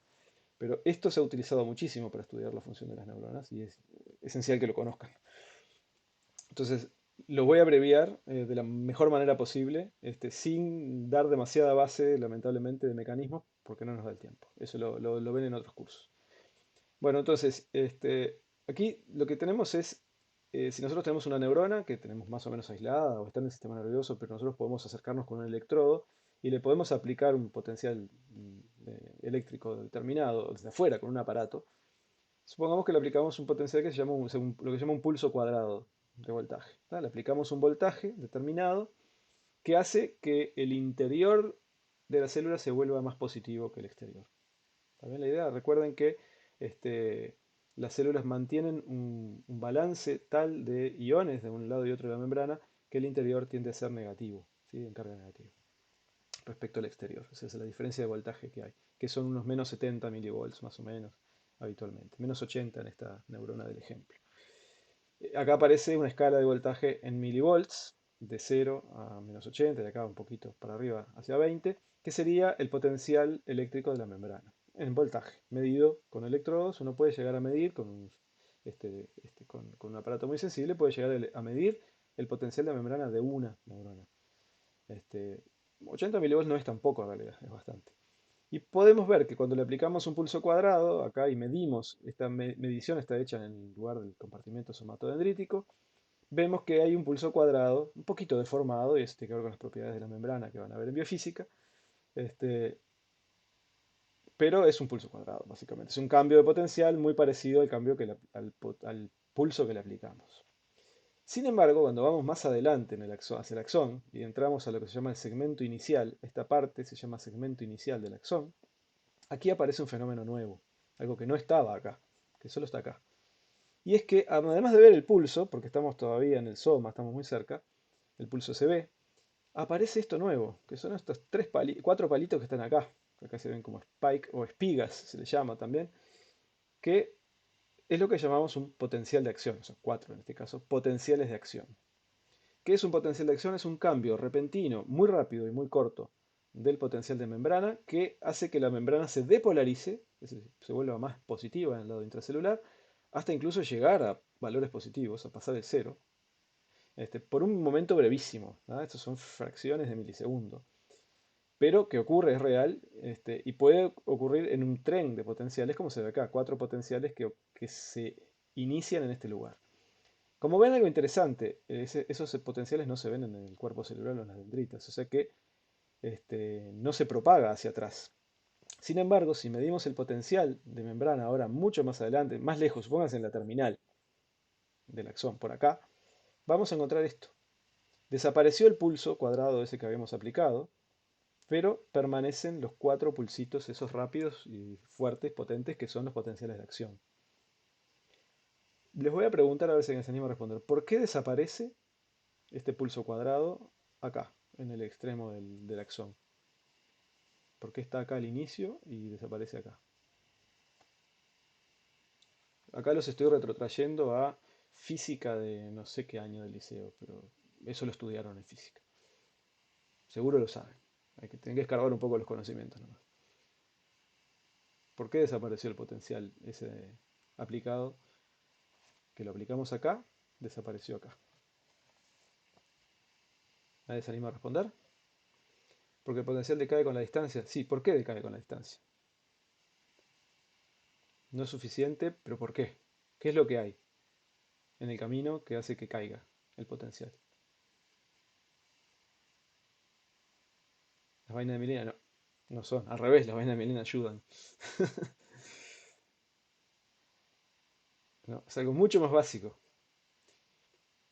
Pero esto se ha utilizado muchísimo para estudiar la función de las neuronas y es esencial que lo conozcan. Entonces, lo voy a abreviar de la mejor manera posible, sin dar demasiada base, lamentablemente, de mecanismos, porque no nos da el tiempo. Eso lo ven en otros cursos. Bueno, entonces, aquí lo que tenemos es, si nosotros tenemos una neurona que tenemos más o menos aislada o está en el sistema nervioso, pero nosotros podemos acercarnos con un electrodo y le podemos aplicar un potencial eléctrico determinado desde afuera con un aparato. Supongamos que le aplicamos un potencial que se llama lo que se llama un pulso cuadrado de voltaje. ¿Tá? Le aplicamos un voltaje determinado que hace que el interior de la célula se vuelva más positivo que el exterior. ¿Está bien la idea? Recuerden que este, las células mantienen un balance tal de iones de un lado y otro de la membrana que el interior tiende a ser negativo, ¿sí? En carga negativa respecto al exterior. Esa es la diferencia de voltaje que hay, que son unos menos 70 milivolts más o menos habitualmente, menos 80 en esta neurona del ejemplo. Acá aparece una escala de voltaje en milivolts, de 0 a menos 80, de acá un poquito para arriba hacia 20, que sería el potencial eléctrico de la membrana, en voltaje, medido con electrodos. Uno puede llegar a medir con un aparato muy sensible, puede llegar a medir el potencial de la membrana de una neurona. Este, 80 milivolts no es tan poco en realidad, es bastante. Y podemos ver que cuando le aplicamos un pulso cuadrado acá y medimos, esta medición está hecha en el lugar del compartimento somatodendrítico, vemos que hay un pulso cuadrado un poquito deformado, y esto tiene que ver con las propiedades de la membrana que van a ver en biofísica, este, pero es un pulso cuadrado, básicamente. Es un cambio de potencial muy parecido al cambio al pulso que le aplicamos. Sin embargo, cuando vamos más adelante en hacia el axón y entramos a lo que se llama el segmento inicial, esta parte se llama segmento inicial del axón, aquí aparece un fenómeno nuevo, algo que no estaba acá, que solo está acá. Y es que además de ver el pulso, porque estamos todavía en el soma, estamos muy cerca, el pulso se ve, aparece esto nuevo, que son estos cuatro palitos que están acá, que acá se ven como spike o espigas, se le llama también, que es lo que llamamos un potencial de acción, son cuatro en este caso, potenciales de acción. ¿Qué es un potencial de acción? Es un cambio repentino, muy rápido y muy corto del potencial de membrana que hace que la membrana se depolarice, es decir, se vuelva más positiva en el lado intracelular, hasta incluso llegar a valores positivos, a pasar de cero, por un momento brevísimo. ¿No? Estos son fracciones de milisegundo. Pero que ocurre, es real, y puede ocurrir en un tren de potenciales, como se ve acá, cuatro potenciales que se inician en este lugar. Como ven, algo interesante, esos potenciales no se ven en el cuerpo celular o en las dendritas, o sea que no se propaga hacia atrás. Sin embargo, si medimos el potencial de membrana ahora mucho más adelante, más lejos, pónganse en la terminal del axón por acá, vamos a encontrar esto. Desapareció el pulso cuadrado ese que habíamos aplicado, pero permanecen los cuatro pulsitos, esos rápidos y fuertes, potentes, que son los potenciales de acción. Les voy a preguntar a ver si alguien se anima a responder. ¿Por qué desaparece este pulso cuadrado acá, en el extremo del axón? ¿Por qué está acá al inicio y desaparece acá? Acá los estoy retrotrayendo a física de no sé qué año del liceo, pero Eso lo estudiaron en física. Seguro lo saben. Tienen que escarbar un poco los conocimientos nomás. ¿Por qué desapareció el potencial ese aplicado? Que lo aplicamos acá, desapareció acá. ¿Nadie se anima a responder? ¿Porque el potencial decae con la distancia? Sí, ¿por qué decae con la distancia? No es suficiente, pero ¿por qué? ¿Qué es lo que hay en el camino que hace que caiga el potencial? Las vainas de mielina no, no son, al revés, las vainas de mielina ayudan. No, es algo mucho más básico.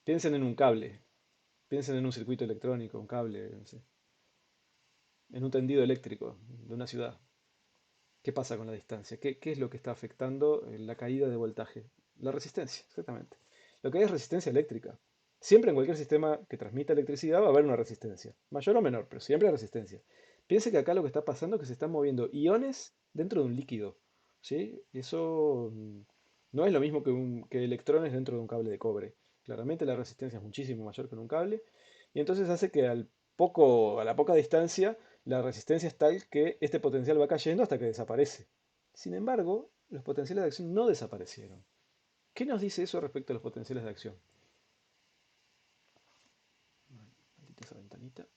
Piensen en un cable, piensen en un circuito electrónico, un cable, no sé, en un tendido eléctrico de una ciudad. ¿Qué pasa con la distancia? ¿Qué es lo que está afectando la caída de voltaje? La resistencia, exactamente. Lo que hay es resistencia eléctrica. Siempre en cualquier sistema que transmita electricidad va a haber una resistencia, mayor o menor, pero siempre hay resistencia. Piense que acá lo que está pasando es que se están moviendo iones dentro de un líquido, ¿sí? Y eso no es lo mismo que electrones dentro de un cable de cobre. Claramente la resistencia es muchísimo mayor que en un cable, y entonces hace que a la poca distancia la resistencia es tal que este potencial va cayendo hasta que desaparece. Sin embargo, los potenciales de acción no desaparecieron. ¿Qué nos dice eso respecto a los potenciales de acción? Maldita esa ventanita.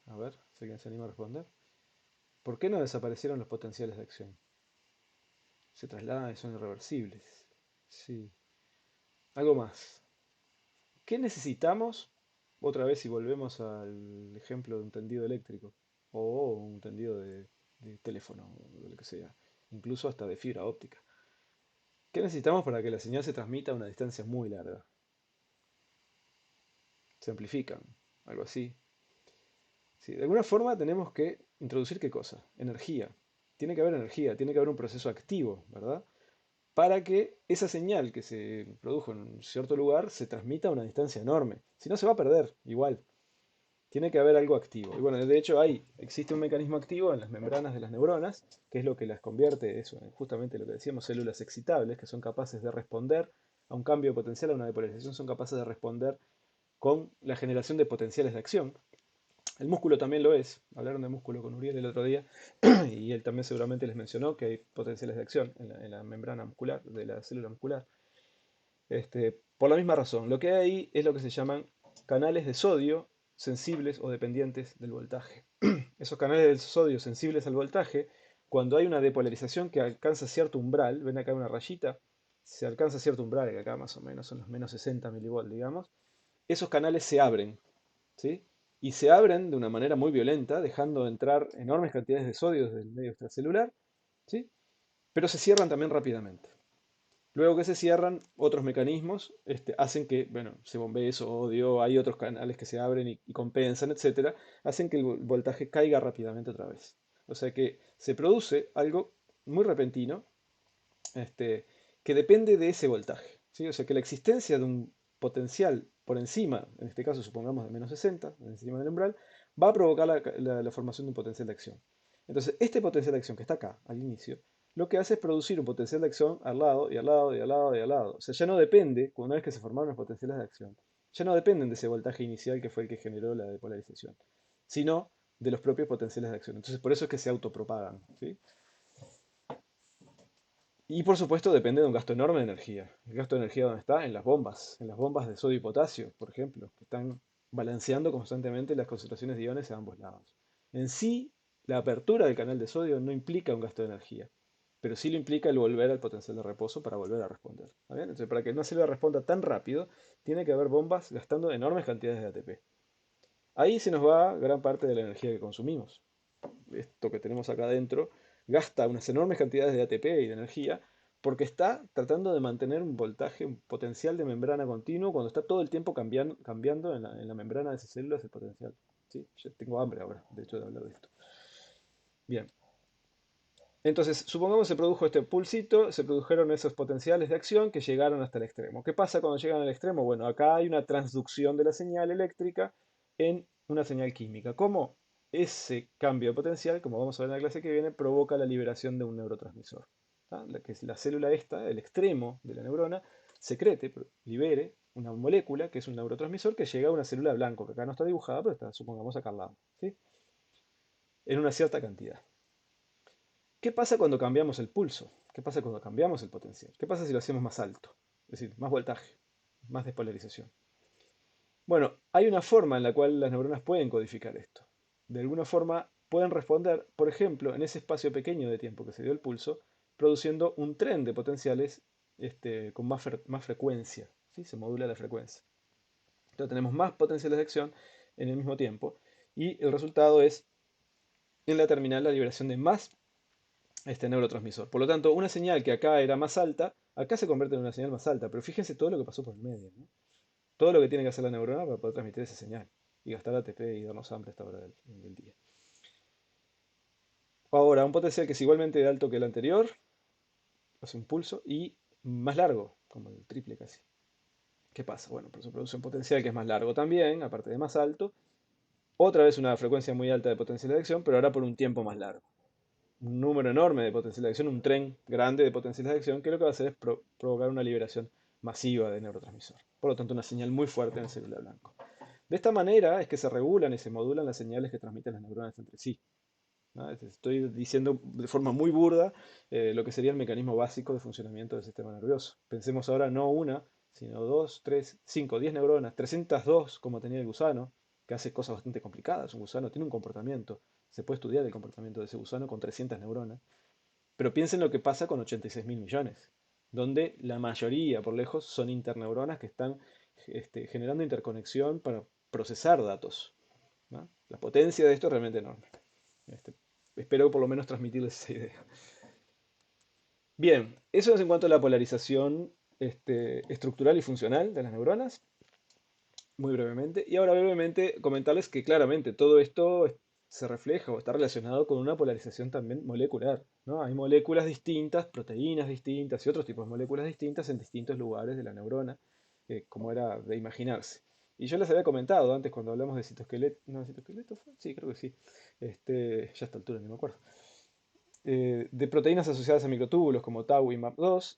A ver, si alguien se anima a responder. ¿Por qué no desaparecieron los potenciales de acción? Se trasladan y son irreversibles. Sí. Algo más. ¿Qué necesitamos? Otra vez si volvemos al ejemplo de un tendido eléctrico o un tendido de teléfono o lo que sea, incluso hasta de fibra óptica. ¿Qué necesitamos para que la señal se transmita a una distancia muy larga? Se amplifican, algo así. Sí, de alguna forma tenemos que introducir ¿qué cosa? Energía. Energía, tiene que haber un proceso activo, ¿verdad? Para que esa señal que se produjo en un cierto lugar se transmita a una distancia enorme. Si no, se va a perder, igual. Tiene que haber algo activo. Y bueno, de hecho existe un mecanismo activo en las membranas de las neuronas, que es lo que las convierte, eso, en justamente lo que decíamos, células excitables, que son capaces de responder a un cambio de potencial, a una depolarización, son capaces de responder con la generación de potenciales de acción. El músculo también lo es. Hablaron de músculo con Uriel el otro día y él también seguramente les mencionó que hay potenciales de acción en la membrana muscular, de la célula muscular. Por la misma razón, lo que hay ahí es lo que se llaman canales de sodio sensibles o dependientes del voltaje. Esos canales de sodio sensibles al voltaje, cuando hay una depolarización que alcanza cierto umbral, ven acá una rayita, se alcanza cierto umbral, que acá más o menos son los menos 60 milivolts, digamos, esos canales se abren, ¿sí? Y se abren de una manera muy violenta, dejando entrar enormes cantidades de sodio desde el medio extracelular, ¿sí? Pero se cierran también rápidamente. Luego que se cierran, otros mecanismos hacen que, bueno, se bombee sodio, hay otros canales que se abren y compensan, etcétera, hacen que el voltaje caiga rápidamente otra vez. O sea que se produce algo muy repentino, este, que depende de ese voltaje, ¿sí? O sea que la existencia de un potencial por encima, en este caso supongamos de menos 60, encima del umbral, va a provocar la formación de un potencial de acción. Entonces, este potencial de acción que está acá, al inicio, lo que hace es producir un potencial de acción al lado y al lado y al lado y al lado. O sea, ya no depende, una vez que se formaron los potenciales de acción, ya no dependen de ese voltaje inicial que fue el que generó la depolarización, sino de los propios potenciales de acción. Entonces, por eso es que se autopropagan, ¿sí? Y por supuesto depende de un gasto enorme de energía. ¿El gasto de energía dónde está? En las bombas de sodio y potasio, por ejemplo, que están balanceando constantemente las concentraciones de iones a ambos lados. En sí, la apertura del canal de sodio no implica un gasto de energía, pero sí lo implica el volver al potencial de reposo para volver a responder. ¿Está bien? Entonces, para que una célula responda tan rápido, tiene que haber bombas gastando enormes cantidades de ATP. Ahí se nos va gran parte de la energía que consumimos. Esto que tenemos acá adentro gasta unas enormes cantidades de ATP y de energía porque está tratando de mantener un voltaje, un potencial de membrana continuo cuando está todo el tiempo cambiando en la membrana de esas células el potencial. ¿Sí? Yo tengo hambre ahora, de hecho, de hablar de esto. Bien. Entonces, supongamos se produjo este pulsito, se produjeron esos potenciales de acción que llegaron hasta el extremo. ¿Qué pasa cuando llegan al extremo? Bueno, acá hay una transducción de la señal eléctrica en una señal química. ¿Cómo? Ese cambio de potencial, como vamos a ver en la clase que viene, provoca la liberación de un neurotransmisor. ¿tá? Que es la célula esta, el extremo de la neurona, secrete, libere una molécula que es un neurotransmisor que llega a una célula blanco, que acá no está dibujada, pero está, supongamos, acá al lado, ¿sí? En una cierta cantidad. ¿Qué pasa cuando cambiamos el pulso? ¿Qué pasa cuando cambiamos el potencial? ¿Qué pasa si lo hacemos más alto? Es decir, más voltaje, más despolarización. Bueno, hay una forma en la cual las neuronas pueden codificar esto. De alguna forma pueden responder, por ejemplo, en ese espacio pequeño de tiempo que se dio el pulso, produciendo un tren de potenciales con más frecuencia. ¿Sí? Se modula la frecuencia. Entonces tenemos más potenciales de acción en el mismo tiempo y el resultado es en la terminal la liberación de más neurotransmisor. Por lo tanto, una señal que acá era más alta, acá se convierte en una señal más alta, pero fíjense todo lo que pasó por el medio, ¿no? Todo lo que tiene que hacer la neurona para poder transmitir esa señal y gastar ATP y darnos hambre a esta hora del día. Ahora, un potencial que es igualmente alto que el anterior, hace un pulso, y más largo, como el triple casi. ¿Qué pasa? Bueno, pues se produce un potencial que es más largo también, aparte de más alto. Otra vez una frecuencia muy alta de potencial de acción, pero ahora por un tiempo más largo. Un número enorme de potencial de acción, un tren grande de potenciales de acción, que lo que va a hacer es provocar una liberación masiva de neurotransmisor. Por lo tanto, una señal muy fuerte en el célula blanco. De esta manera es que se regulan y se modulan las señales que transmiten las neuronas entre sí, ¿no? Estoy diciendo de forma muy burda lo que sería el mecanismo básico de funcionamiento del sistema nervioso. Pensemos ahora no una, sino dos, tres, cinco, 10 neuronas, 302 como tenía el gusano, que hace cosas bastante complicadas. Un gusano tiene un comportamiento, se puede estudiar el comportamiento de ese gusano con 300 neuronas, pero piensen lo que pasa con 86 mil millones, donde la mayoría, por lejos, son interneuronas que están generando interconexión para procesar datos, ¿no? La potencia de esto es realmente enorme. Este, Espero por lo menos transmitirles esa idea. Bien, eso es en cuanto a la polarización estructural y funcional de las neuronas, muy brevemente. Y ahora brevemente comentarles que claramente todo esto se refleja o está relacionado con una polarización también molecular, ¿no? Hay moléculas distintas, proteínas distintas y otros tipos de moléculas distintas en distintos lugares de la neurona, como era de imaginarse. Y yo les había comentado antes cuando hablamos de citoesqueleto, ¿no, citoesqueleto fue? Sí, creo que sí. Ya a esta altura ni me acuerdo. De proteínas asociadas a microtúbulos como tau y MAP2,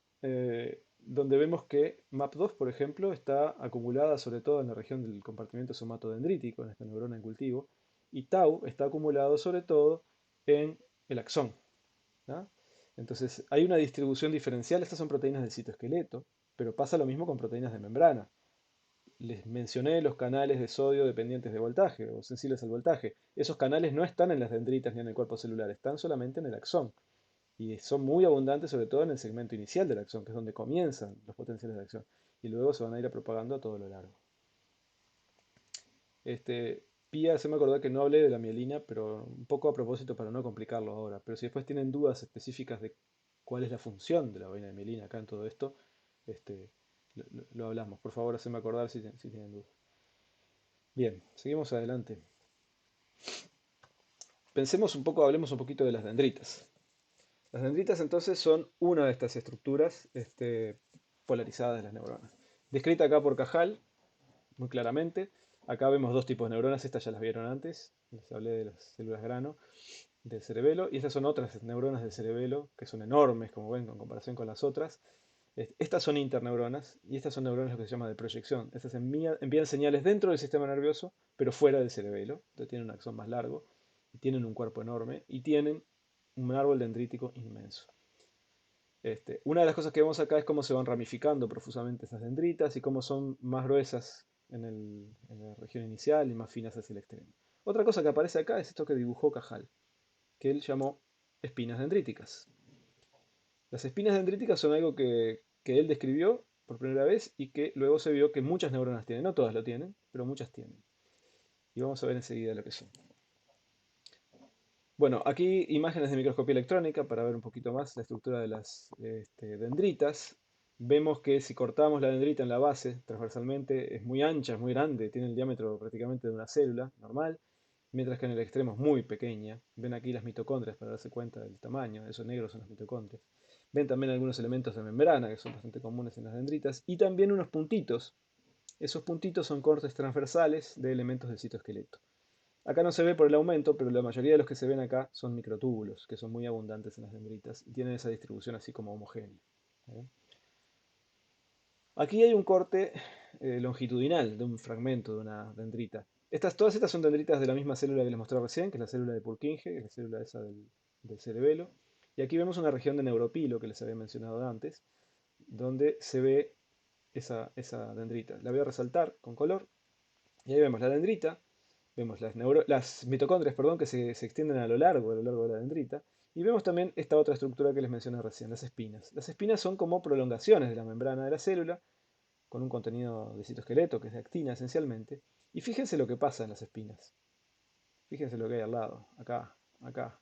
donde vemos que MAP2, por ejemplo, está acumulada sobre todo en la región del compartimiento somatodendrítico, en esta neurona en cultivo, y tau está acumulado sobre todo en el axón, ¿no? Entonces, hay una distribución diferencial, estas son proteínas del citoesqueleto, pero pasa lo mismo con proteínas de membrana. Les mencioné los canales de sodio dependientes de voltaje o sensibles al voltaje. Esos canales no están en las dendritas ni en el cuerpo celular, están solamente en el axón. Y son muy abundantes sobre todo en el segmento inicial del axón, que es donde comienzan los potenciales de acción. Y luego se van a ir propagando a todo lo largo. Pía, se me acordó que no hablé de la mielina, pero un poco a propósito para no complicarlo ahora. Pero si después tienen dudas específicas de cuál es la función de la vaina de mielina acá en todo esto, este, lo hablamos. Por favor, haceme acordar si tienen dudas. Bien, seguimos adelante. Pensemos un poco, hablemos un poquito de las dendritas. Las dendritas entonces son una de estas estructuras polarizadas de las neuronas. Descrita acá por Cajal, muy claramente. Acá vemos dos tipos de neuronas, estas ya las vieron antes, les hablé de las células grano del cerebelo, y estas son otras neuronas del cerebelo, que son enormes, como ven, en comparación con las otras. Estas son interneuronas, y estas son neuronas lo que se llama de proyección. Estas envían señales dentro del sistema nervioso, pero fuera del cerebelo. Entonces tienen un axón más largo, y tienen un cuerpo enorme, y tienen un árbol dendrítico inmenso. Una de las cosas que vemos acá es cómo se van ramificando profusamente esas dendritas y cómo son más gruesas en la región inicial y más finas hacia el extremo. Otra cosa que aparece acá es esto que dibujó Cajal, que él llamó espinas dendríticas. Las espinas dendríticas son algo que él describió por primera vez y que luego se vio que muchas neuronas tienen. No todas lo tienen, pero muchas tienen. Y vamos a ver enseguida lo que son. Bueno, aquí imágenes de microscopía electrónica para ver un poquito más la estructura de las dendritas. Vemos que si cortamos la dendrita en la base transversalmente es muy ancha, es muy grande, tiene el diámetro prácticamente de una célula normal, mientras que en el extremo es muy pequeña. Ven aquí las mitocondrias para darse cuenta del tamaño, esos negros son las mitocondrias. Ven también algunos elementos de membrana que son bastante comunes en las dendritas y también unos puntitos. Esos puntitos son cortes transversales de elementos del citoesqueleto. Acá no se ve por el aumento, pero la mayoría de los que se ven acá son microtúbulos, que son muy abundantes en las dendritas y tienen esa distribución así como homogénea. ¿Eh? Aquí hay un corte longitudinal de un fragmento de una dendrita. Todas estas son dendritas de la misma célula que les mostré recién, que es la célula de Purkinje, que es la célula esa del cerebelo. Y aquí vemos una región de neuropilo que les había mencionado antes, donde se ve esa dendrita. La voy a resaltar con color. Y ahí vemos la dendrita, vemos las mitocondrias, perdón, que se extienden a lo largo de la dendrita. Y vemos también esta otra estructura que les mencioné recién, las espinas. Las espinas son como prolongaciones de la membrana de la célula, con un contenido de citoesqueleto, que es de actina esencialmente. Y fíjense lo que pasa en las espinas. Fíjense lo que hay al lado, acá, acá,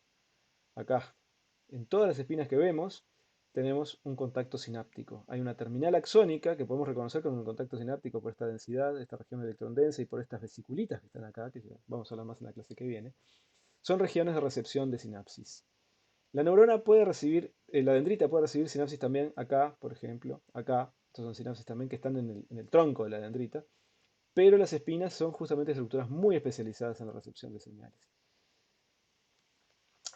acá. En todas las espinas que vemos tenemos un contacto sináptico. Hay una terminal axónica que podemos reconocer como un contacto sináptico por esta densidad, esta región de electrón densa y por estas vesiculitas que están acá, que vamos a hablar más en la clase que viene. Son regiones de recepción de sinapsis. La neurona puede recibir, la dendrita puede recibir sinapsis también acá, por ejemplo, acá. Estos son sinapsis también que están en el tronco de la dendrita. Pero las espinas son justamente estructuras muy especializadas en la recepción de señales.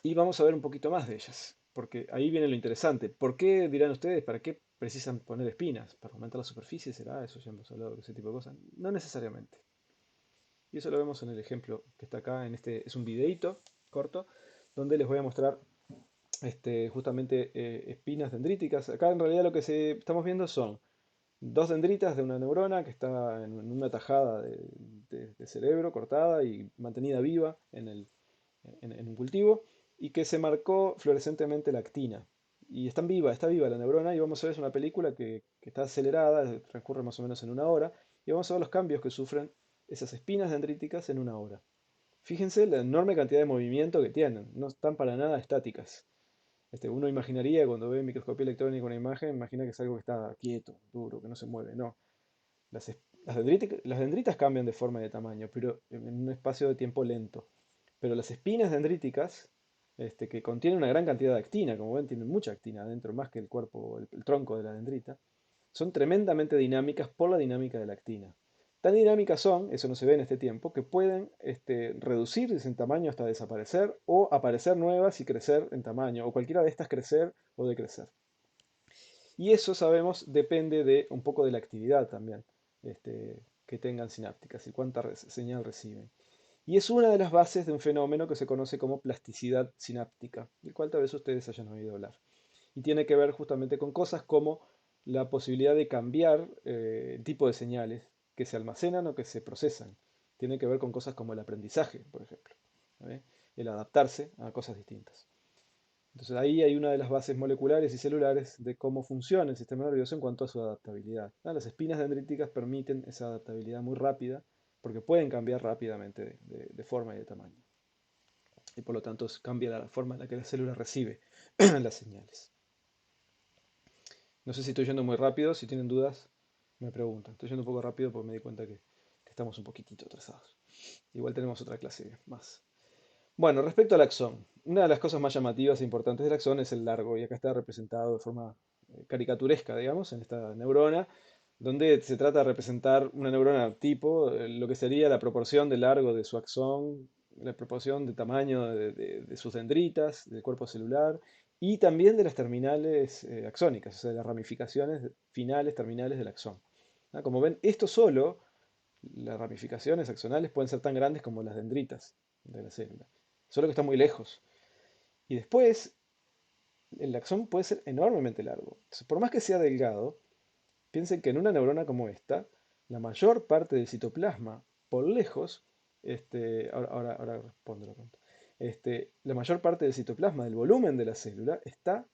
Y vamos a ver un poquito más de ellas, porque ahí viene lo interesante. ¿Por qué, dirán ustedes, para qué precisan poner espinas? ¿Para aumentar la superficie? ¿Será? Eso ya hemos hablado de ese tipo de cosas. No necesariamente. Y eso lo vemos en el ejemplo que está acá, es un videíto corto, donde les voy a mostrar justamente espinas dendríticas. Acá en realidad lo que estamos viendo son dos dendritas de una neurona que está en una tajada de cerebro cortada y mantenida viva en un cultivo y que se marcó fluorescentemente la actina. Y está viva la neurona y vamos a ver, es una película que está acelerada, transcurre más o menos en una hora y vamos a ver los cambios que sufren esas espinas dendríticas en una hora. Fíjense la enorme cantidad de movimiento que tienen, no están para nada estáticas. Uno imaginaría cuando ve en microscopía electrónica una imagen, imagina que es algo que está quieto, duro, que no se mueve. No, las dendritas cambian de forma y de tamaño, pero en un espacio de tiempo lento. Pero las espinas dendríticas, que contienen una gran cantidad de actina, como ven, tienen mucha actina adentro, más que el cuerpo, el tronco de la dendrita, son tremendamente dinámicas por la dinámica de la actina. Tan dinámicas son, eso no se ve en este tiempo, que pueden reducirse en tamaño hasta desaparecer o aparecer nuevas y crecer en tamaño, o cualquiera de estas crecer o decrecer. Y eso sabemos depende de un poco de la actividad también que tengan sinápticas y cuánta señal reciben. Y es una de las bases de un fenómeno que se conoce como plasticidad sináptica, del cual tal vez ustedes hayan oído hablar. Y tiene que ver justamente con cosas como la posibilidad de cambiar el tipo de señales que se almacenan o que se procesan. Tiene que ver con cosas como el aprendizaje, por ejemplo, ¿eh? El adaptarse a cosas distintas. Entonces ahí hay una de las bases moleculares y celulares de cómo funciona el sistema nervioso en cuanto a su adaptabilidad. Las espinas dendríticas permiten esa adaptabilidad muy rápida porque pueden cambiar rápidamente de forma y de tamaño. Y por lo tanto cambia la forma en la que la célula recibe las señales. No sé si estoy yendo muy rápido, si tienen dudas me preguntan. Estoy yendo un poco rápido porque me di cuenta que estamos un poquitito atrasados. Igual tenemos otra clase más. Bueno, respecto al axón, una de las cosas más llamativas e importantes del axón es el largo, y acá está representado de forma caricaturesca, digamos, en esta neurona, donde se trata de representar una neurona tipo, lo que sería la proporción de largo de su axón, la proporción de tamaño de sus dendritas, del cuerpo celular, y también de las terminales axónicas, o sea, de las ramificaciones finales terminales del axón. ¿Ah? Como ven, esto solo, las ramificaciones axonales pueden ser tan grandes como las dendritas de la célula, solo que está muy lejos. Y después, el axón puede ser enormemente largo. Entonces, por más que sea delgado, piensen que en una neurona como esta, la mayor parte del citoplasma, por lejos, ahora respondo la pregunta. La mayor parte del citoplasma, del volumen de la célula, está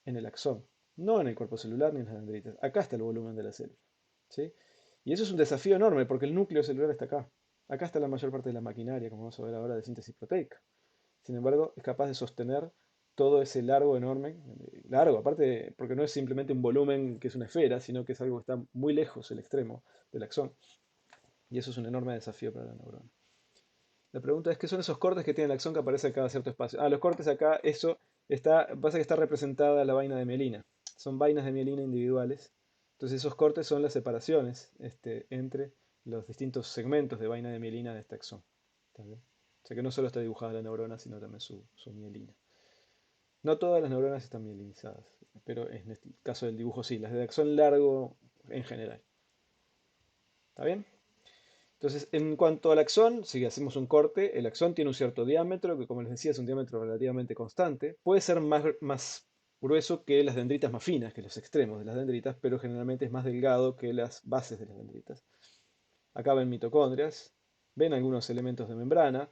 en el axón, no en el cuerpo celular ni en las dendritas. Acá está el volumen de la célula. ¿Sí? Y eso es un desafío enorme porque el núcleo celular está acá. Acá está la mayor parte de la maquinaria, como vamos a ver ahora, de síntesis proteica. Sin embargo, es capaz de sostener todo ese largo enorme, largo, aparte, porque no es simplemente un volumen que es una esfera, sino que es algo que está muy lejos, el extremo del axón. Y eso es un enorme desafío para la neurona. La pregunta es, ¿qué son esos cortes que tiene el axón que aparecen cada cierto espacio? Los cortes acá, pasa que está representada la vaina de mielina. Son vainas de mielina individuales. Entonces esos cortes son las separaciones entre los distintos segmentos de vaina de mielina de este axón. ¿Está bien? O sea que no solo está dibujada la neurona, sino también su mielina. No todas las neuronas están mielinizadas, pero en el caso del dibujo sí, las de axón largo en general. ¿Está bien? Entonces, en cuanto al axón, si hacemos un corte, el axón tiene un cierto diámetro, que como les decía es un diámetro relativamente constante. Puede ser más grueso que las dendritas más finas, que los extremos de las dendritas, pero generalmente es más delgado que las bases de las dendritas. Acá ven mitocondrias, ven algunos elementos de membrana,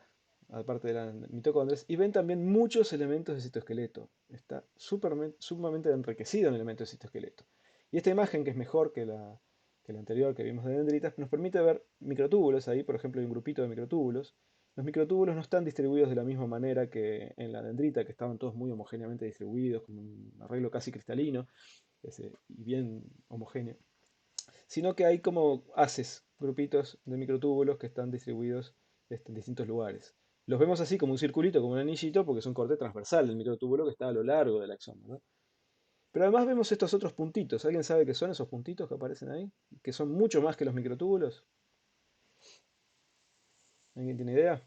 aparte de las mitocondrias, y ven también muchos elementos de citoesqueleto. Está sumamente enriquecido en elementos de citoesqueleto. Y esta imagen, que es mejor que la anterior que vimos de dendritas, nos permite ver microtúbulos. Ahí, por ejemplo, hay un grupito de microtúbulos. Los microtúbulos no están distribuidos de la misma manera que en la dendrita, que estaban todos muy homogéneamente distribuidos, con un arreglo casi cristalino y bien homogéneo, sino que hay como haces, grupitos de microtúbulos que están distribuidos en distintos lugares. Los vemos así como un circulito, como un anillito, porque es un corte transversal del microtúbulo que está a lo largo del axón, ¿verdad? Pero además vemos estos otros puntitos. ¿Alguien sabe qué son esos puntitos que aparecen ahí? Que son mucho más que los microtúbulos. ¿Alguien tiene idea?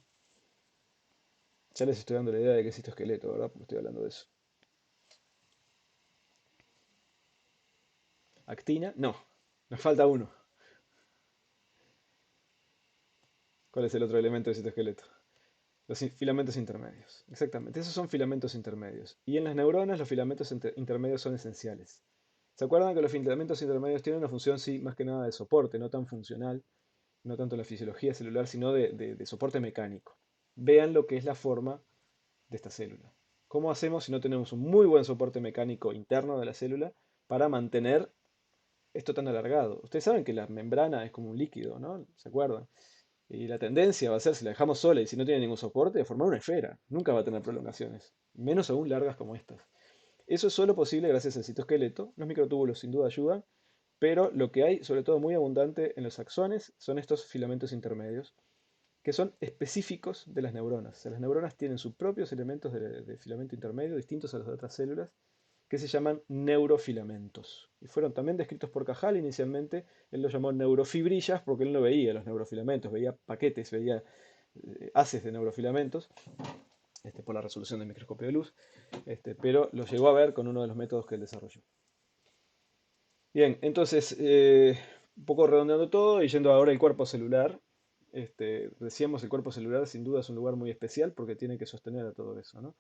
Ya les estoy dando la idea de que es citoesqueleto, ¿verdad? Porque estoy hablando de eso. ¿Actina? No. Nos falta uno. ¿Cuál es el otro elemento del citoesqueleto? Los filamentos intermedios. Exactamente, esos son filamentos intermedios. Y en las neuronas los filamentos intermedios son esenciales. ¿Se acuerdan que los filamentos intermedios tienen una función, sí, más que nada de soporte, no tan funcional, no tanto en la fisiología celular, sino de soporte mecánico? Vean lo que es la forma de esta célula. ¿Cómo hacemos si no tenemos un muy buen soporte mecánico interno de la célula para mantener esto tan alargado? Ustedes saben que la membrana es como un líquido, ¿no? ¿Se acuerdan? Y la tendencia va a ser, si la dejamos sola y si no tiene ningún soporte, de formar una esfera. Nunca va a tener prolongaciones, menos aún largas como estas. Eso es solo posible gracias al citoesqueleto. Los microtúbulos sin duda ayudan, pero lo que hay, sobre todo muy abundante en los axones, son estos filamentos intermedios, que son específicos de las neuronas. O sea, las neuronas tienen sus propios elementos de filamento intermedio, distintos a los de otras células, que se llaman neurofilamentos. Y fueron también descritos por Cajal inicialmente. Él los llamó neurofibrillas porque él no veía los neurofilamentos, veía paquetes, veía haces de neurofilamentos por la resolución del microscopio de luz, pero los llegó a ver con uno de los métodos que él desarrolló. Bien, entonces, un poco redondeando todo y yendo ahora al cuerpo celular. Decíamos, el cuerpo celular sin duda es un lugar muy especial porque tiene que sostener a todo eso, ¿no?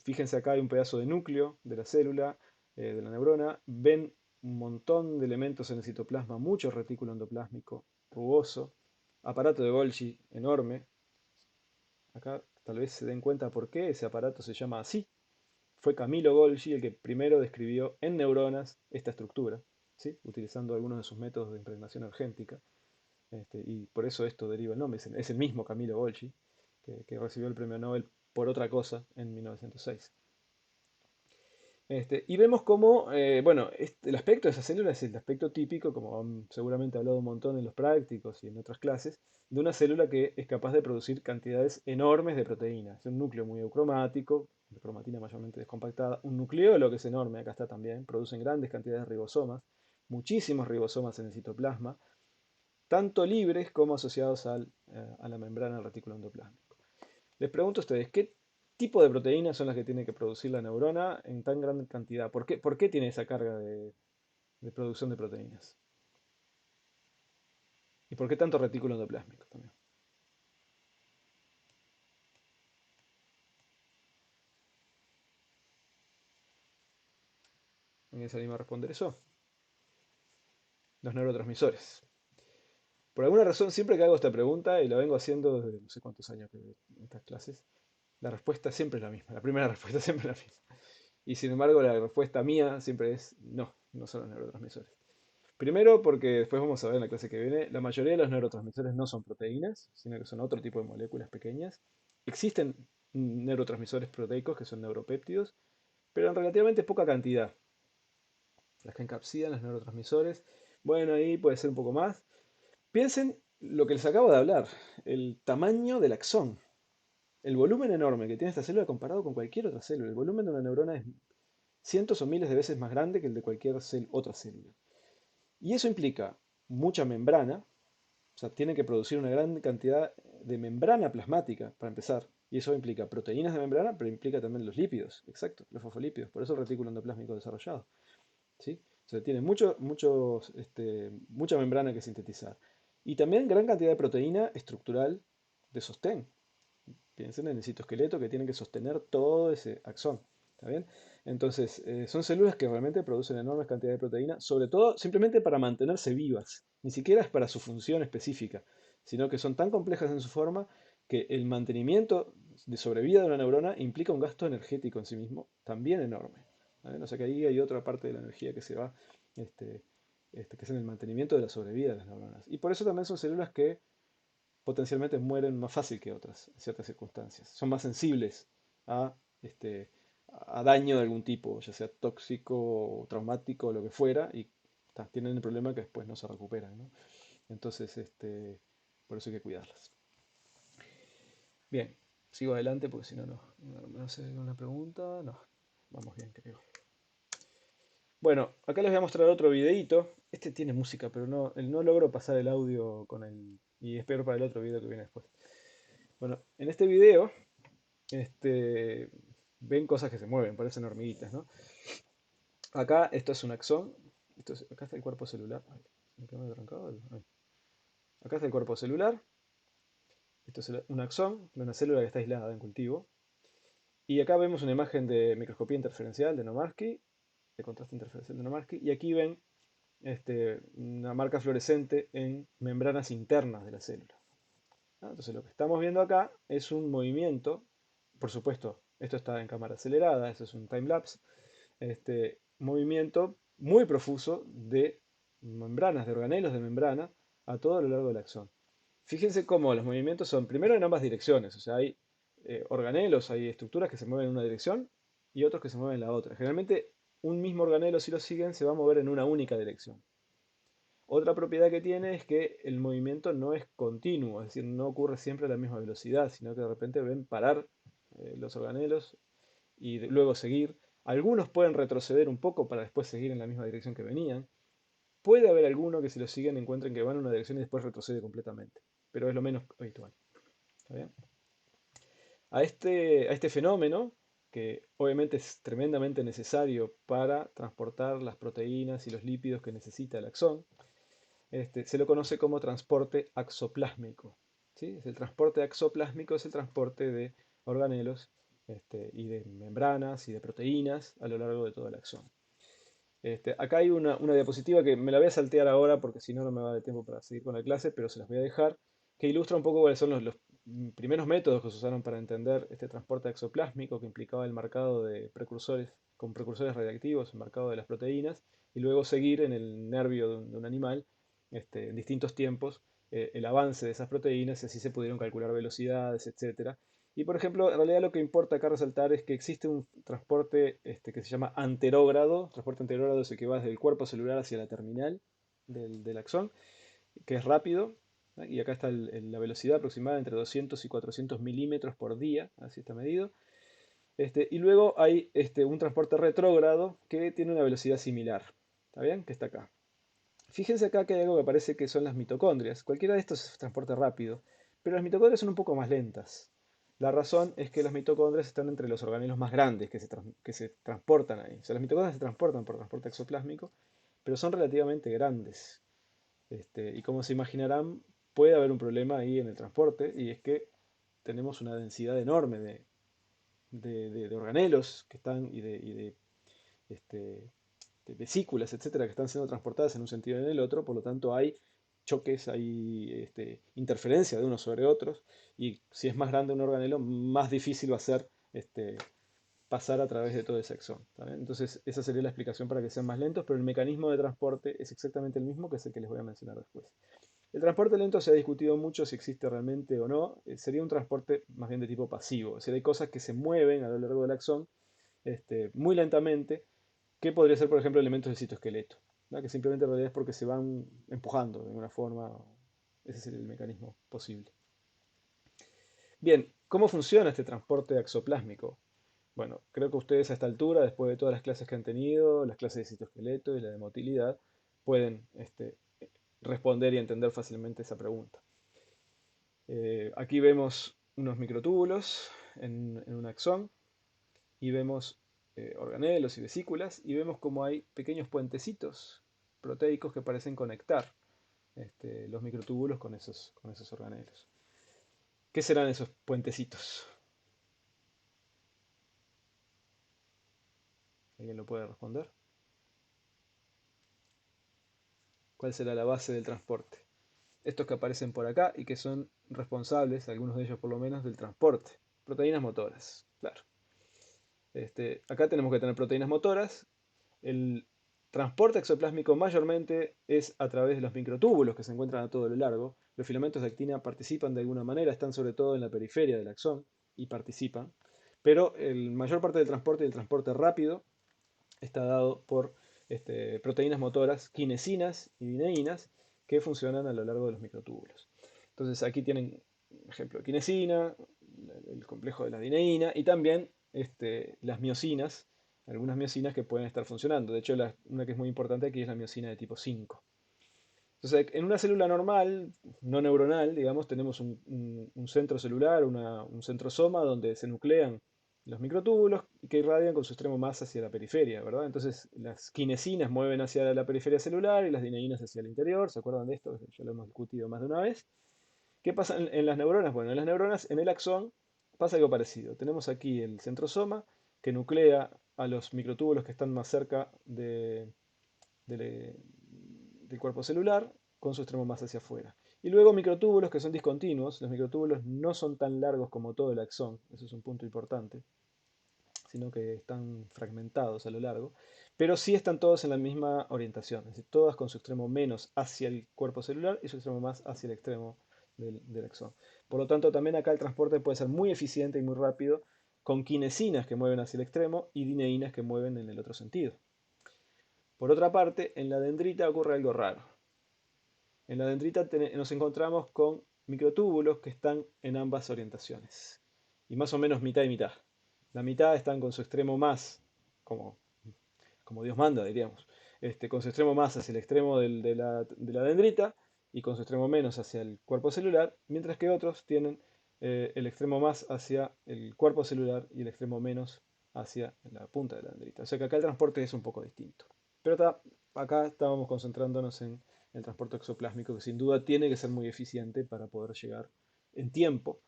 Fíjense acá hay un pedazo de núcleo de la célula, de la neurona. Ven un montón de elementos en el citoplasma, mucho retículo endoplásmico rugoso, aparato de Golgi enorme. Acá tal vez se den cuenta por qué ese aparato se llama así. Fue Camilo Golgi el que primero describió en neuronas esta estructura, ¿sí? Utilizando algunos de sus métodos de impregnación argéntica. Y por eso esto deriva el nombre. Es el mismo Camilo Golgi que recibió el premio Nobel por otra cosa en 1906. Y vemos cómo, bueno, el aspecto de esa célula es el aspecto típico, como han seguramente hablado un montón en los prácticos y en otras clases, de una célula que es capaz de producir cantidades enormes de proteínas. Es un núcleo muy eucromático, de cromatina mayormente descompactada, un nucleolo que es enorme, acá está también, producen grandes cantidades de ribosomas, muchísimos ribosomas en el citoplasma, tanto libres como asociados a la membrana del retículo endoplasmático. Les pregunto a ustedes, ¿qué tipo de proteínas son las que tiene que producir la neurona en tan gran cantidad? ¿Por qué tiene esa carga de producción de proteínas? ¿Y por qué tanto retículo endoplásmico también? ¿Alguien se anima a responder eso? Los neurotransmisores. Por alguna razón, siempre que hago esta pregunta, y la vengo haciendo desde no sé cuántos años que en estas clases, la respuesta siempre es la misma. La primera respuesta siempre es la misma. Y sin embargo, la respuesta mía siempre es no, no son los neurotransmisores. Primero, porque después vamos a ver en la clase que viene, la mayoría de los neurotransmisores no son proteínas, sino que son otro tipo de moléculas pequeñas. Existen neurotransmisores proteicos que son neuropéptidos, pero en relativamente poca cantidad. Las que encapsidan los neurotransmisores, bueno, ahí puede ser un poco más. Piensen lo que les acabo de hablar, el tamaño del axón, el volumen enorme que tiene esta célula comparado con cualquier otra célula. El volumen de una neurona es cientos o miles de veces más grande que el de cualquier otra célula. Y eso implica mucha membrana, o sea, tiene que producir una gran cantidad de membrana plasmática, para empezar. Y eso implica proteínas de membrana, pero implica también los lípidos, exacto, los fosfolípidos. Por eso el retículo endoplásmico desarrollado. ¿Sí? O sea, tiene mucha membrana que sintetizar. Y también gran cantidad de proteína estructural de sostén. Piensen en el citoesqueleto que tiene que sostener todo ese axón. ¿Está bien? Entonces, son células que realmente producen enormes cantidades de proteína, sobre todo simplemente para mantenerse vivas. Ni siquiera es para su función específica, sino que son tan complejas en su forma que el mantenimiento de sobrevida de una neurona implica un gasto energético en sí mismo también enorme. ¿Está bien? O sea que ahí hay otra parte de la energía que se va, este, que es en el mantenimiento de la sobrevida de las neuronas. Y por eso también son células que potencialmente mueren más fácil que otras en ciertas circunstancias. Son más sensibles a, este, a daño de algún tipo, ya sea tóxico, traumático, lo que fuera, y tienen el problema que después no se recuperan, ¿no? Entonces, por eso hay que cuidarlas. Bien, sigo adelante porque si no, no sé, una pregunta. No, vamos bien, creo. Bueno, acá les voy a mostrar otro videíto. Este tiene música, pero no logro pasar el audio con el... Y es peor para el otro video que viene después. Bueno, en este video este, ven cosas que se mueven, parecen hormiguitas, ¿no? Acá esto es un axón. Acá está el cuerpo celular. Ay, ¿me quedó medio trancado? Ahí. Acá está el cuerpo celular. Esto es un axón de una célula que está aislada en cultivo. Y acá vemos una imagen de microscopía interferencial de Nomarsky, de contraste interferencial de Nomarsky. Y aquí ven una marca fluorescente en membranas internas de la célula. ¿Ah? Entonces lo que estamos viendo acá es un movimiento, por supuesto, esto está en cámara acelerada, esto es un time-lapse, movimiento muy profuso de membranas, de organelos de membrana a todo lo largo del axón. Fíjense cómo los movimientos son primero en ambas direcciones, o sea, hay organelos, hay estructuras que se mueven en una dirección y otros que se mueven en la otra. Generalmente un mismo organelo, si lo siguen, se va a mover en una única dirección. Otra propiedad que tiene es que el movimiento no es continuo, es decir, no ocurre siempre a la misma velocidad, sino que de repente ven parar los organelos y luego seguir. Algunos pueden retroceder un poco para después seguir en la misma dirección que venían. Puede haber alguno que si lo siguen encuentren que van en una dirección y después retrocede completamente, pero es lo menos habitual. ¿Está bien? A este fenómeno, que obviamente es tremendamente necesario para transportar las proteínas y los lípidos que necesita el axón, se lo conoce como transporte axoplásmico. ¿Sí? El transporte axoplásmico es el transporte de organelos y de membranas y de proteínas a lo largo de todo el axón. Acá hay una diapositiva que me la voy a saltear ahora porque si no, no me va a dar tiempo para seguir con la clase, pero se las voy a dejar, que ilustra un poco cuáles son los primeros métodos que se usaron para entender este transporte exoplásmico que implicaba el marcado de precursores con precursores radiactivos, el marcado de las proteínas, y luego seguir en el nervio de un animal en distintos tiempos el avance de esas proteínas y así se pudieron calcular velocidades, etcétera. Y por ejemplo, en realidad lo que importa acá resaltar es que existe un transporte que se llama anterógrado. Transporte anterógrado es el que va desde el cuerpo celular hacia la terminal del axón, que es rápido. ¿No? Y acá está la velocidad aproximada entre 200 y 400 milímetros por día, así está medido. Y luego hay un transporte retrógrado que tiene una velocidad similar. ¿Está bien? Que está acá. Fíjense acá que hay algo que parece que son las mitocondrias. Cualquiera de estos es transporte rápido, pero las mitocondrias son un poco más lentas. La razón es que las mitocondrias están entre los organelos más grandes que se transportan ahí. O sea, las mitocondrias se transportan por transporte exoplásmico, pero son relativamente grandes. Y como se imaginarán, puede haber un problema ahí en el transporte, y es que tenemos una densidad enorme de organelos que están y este, de vesículas, etcétera, que están siendo transportadas en un sentido y en el otro, por lo tanto hay choques, hay interferencia de unos sobre otros, y si es más grande un organelo, más difícil va a ser pasar a través de todo ese axón. Entonces, esa sería la explicación para que sean más lentos, pero el mecanismo de transporte es exactamente el mismo, que es el que les voy a mencionar después. El transporte lento se ha discutido mucho si existe realmente o no. Sería un transporte más bien de tipo pasivo. Es decir, hay cosas que se mueven a lo largo del axón muy lentamente, que podría ser, por ejemplo, elementos del citoesqueleto, ¿no? Que simplemente en realidad es porque se van empujando de alguna forma. Ese es el mecanismo posible. Bien, ¿cómo funciona este transporte axoplásmico? Bueno, creo que ustedes a esta altura, después de todas las clases que han tenido, las clases de citoesqueleto y la de motilidad, pueden responder y entender fácilmente esa pregunta. Aquí vemos unos microtúbulos en un axón y vemos organelos y vesículas y vemos como hay pequeños puentecitos proteicos que parecen conectar los microtúbulos con esos organelos. ¿Qué serán esos puentecitos? ¿Alguien lo puede responder? ¿Cuál será la base del transporte? Estos que aparecen por acá y que son responsables, algunos de ellos por lo menos, del transporte. Proteínas motoras, claro. Acá tenemos que tener proteínas motoras. El transporte exoplásmico mayormente es a través de los microtúbulos que se encuentran a todo lo largo. Los filamentos de actina participan de alguna manera, están sobre todo en la periferia del axón y participan. Pero la mayor parte del transporte y el transporte rápido está dado por proteínas motoras, quinesinas y dineínas, que funcionan a lo largo de los microtúbulos. Entonces aquí tienen, por ejemplo, quinesina, el complejo de la dineína y también las miosinas, algunas miosinas que pueden estar funcionando. De hecho, una que es muy importante aquí es la miosina de tipo 5. Entonces, en una célula normal, no neuronal, digamos, tenemos un centro celular, un centrosoma donde se nuclean los microtúbulos y que irradian con su extremo más hacia la periferia, ¿verdad? Entonces, las quinesinas mueven hacia la periferia celular y las dineínas hacia el interior. ¿Se acuerdan de esto? Ya lo hemos discutido más de una vez. ¿Qué pasa en las neuronas? Bueno, en las neuronas, en el axón, pasa algo parecido. Tenemos aquí el centrosoma que nuclea a los microtúbulos que están más cerca de, del cuerpo celular con su extremo más hacia afuera. Y luego microtúbulos que son discontinuos. Los microtúbulos no son tan largos como todo el axón, eso es un punto importante, sino que están fragmentados a lo largo, pero sí están todos en la misma orientación, es decir, todas con su extremo menos hacia el cuerpo celular y su extremo más hacia el extremo del axón. Por lo tanto, también acá el transporte puede ser muy eficiente y muy rápido con quinesinas que mueven hacia el extremo y dineínas que mueven en el otro sentido. Por otra parte, en la dendrita ocurre algo raro. En la dendrita nos encontramos con microtúbulos que están en ambas orientaciones. Y más o menos mitad y mitad. La mitad están con su extremo más, como, como Dios manda, diríamos, con su extremo más hacia el extremo de la dendrita y con su extremo menos hacia el cuerpo celular, mientras que otros tienen el extremo más hacia el cuerpo celular y el extremo menos hacia la punta de la dendrita. O sea que acá el transporte es un poco distinto. Pero acá estábamos concentrándonos en el transporte exoplásmico, que sin duda tiene que ser muy eficiente para poder llegar en tiempo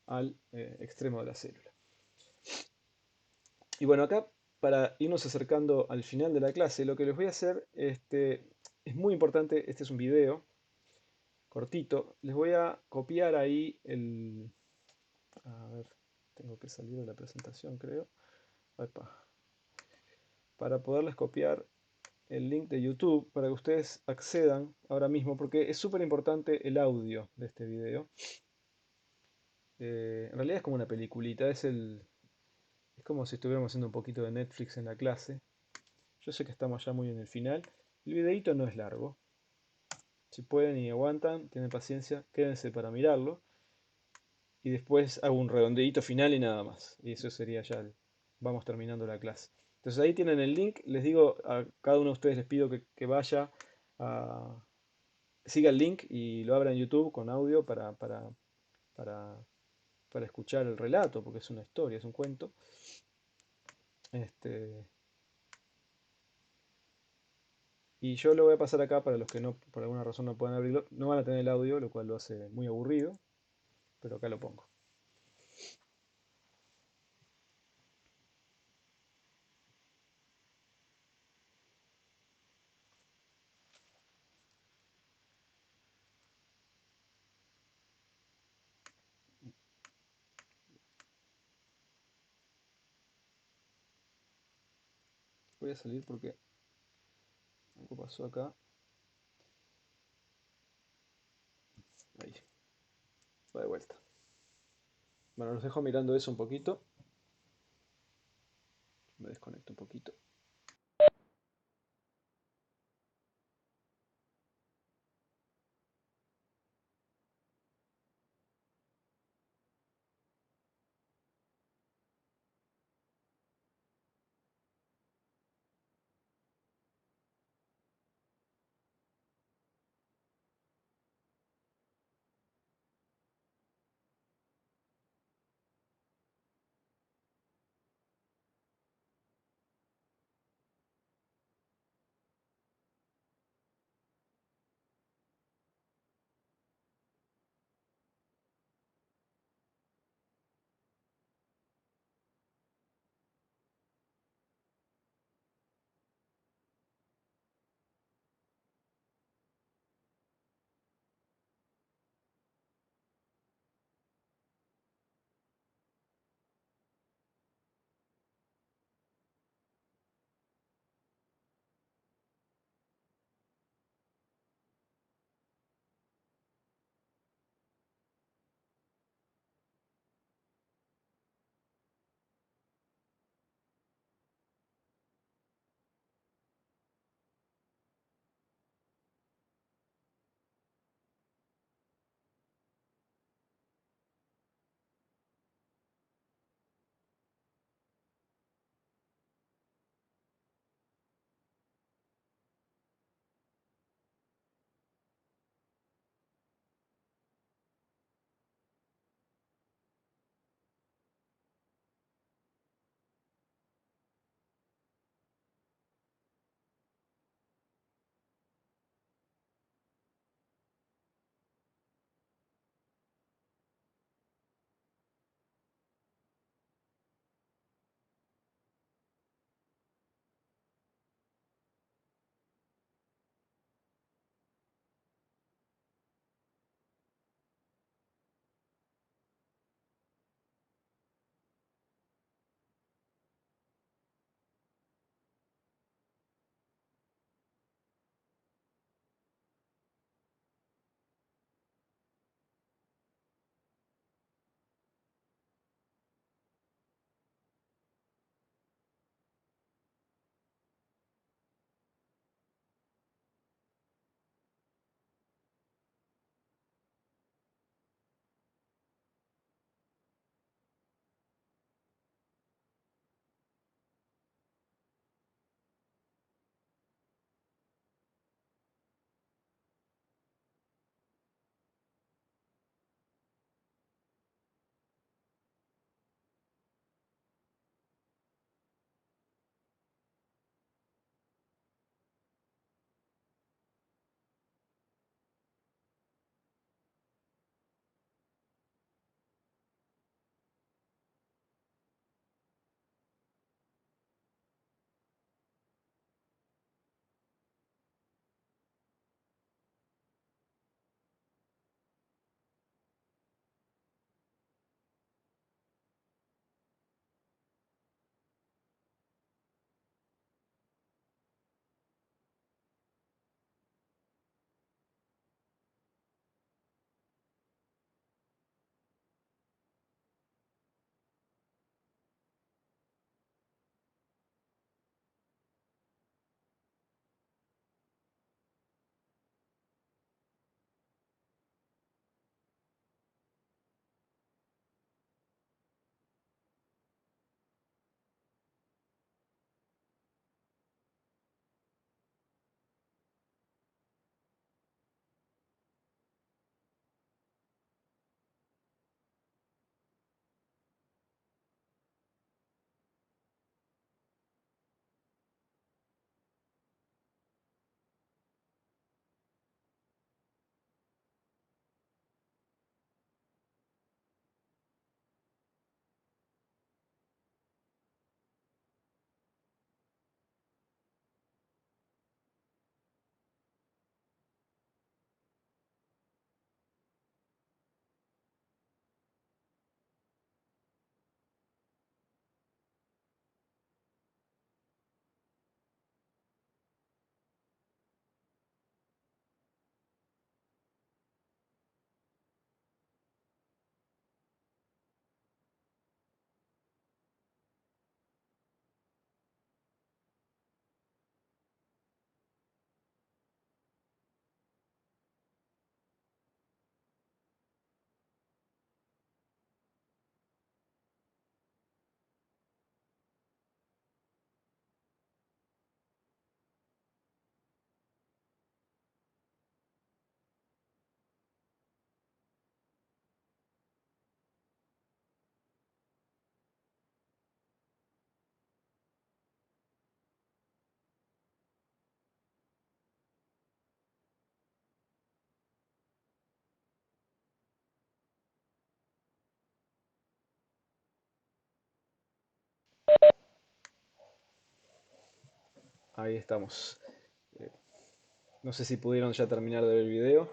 al extremo de la célula. Y bueno, acá para irnos acercando al final de la clase, lo que les voy a hacer es muy importante, este es un video cortito, les voy a copiar ahí a ver, tengo que salir de la presentación creo, Epa. Para poderles copiar el link de YouTube para que ustedes accedan ahora mismo, porque es súper importante el audio de este video. En realidad es como una peliculita, es como si estuviéramos haciendo un poquito de Netflix en la clase. Yo sé que estamos ya muy en el final. El videito no es largo. Si pueden y aguantan, tienen paciencia, quédense para mirarlo. Y después hago un redondeíto final y nada más. Y eso sería ya vamos terminando la clase. Entonces ahí tienen el link. Les digo a cada uno de ustedes les pido que vaya a, siga el link y lo abra en YouTube con audio para, para escuchar el relato, porque es una historia, es un cuento. Este, y yo lo voy a pasar acá para los que no, por alguna razón no puedan abrirlo. No van a tener el audio, lo cual lo hace muy aburrido, pero acá lo pongo. Voy a salir porque algo pasó acá. Ahí, va de vuelta. Bueno, los dejo mirando eso un poquito. Me desconecto un poquito. Ahí estamos. Eh, no sé si pudieron ya terminar de ver el video.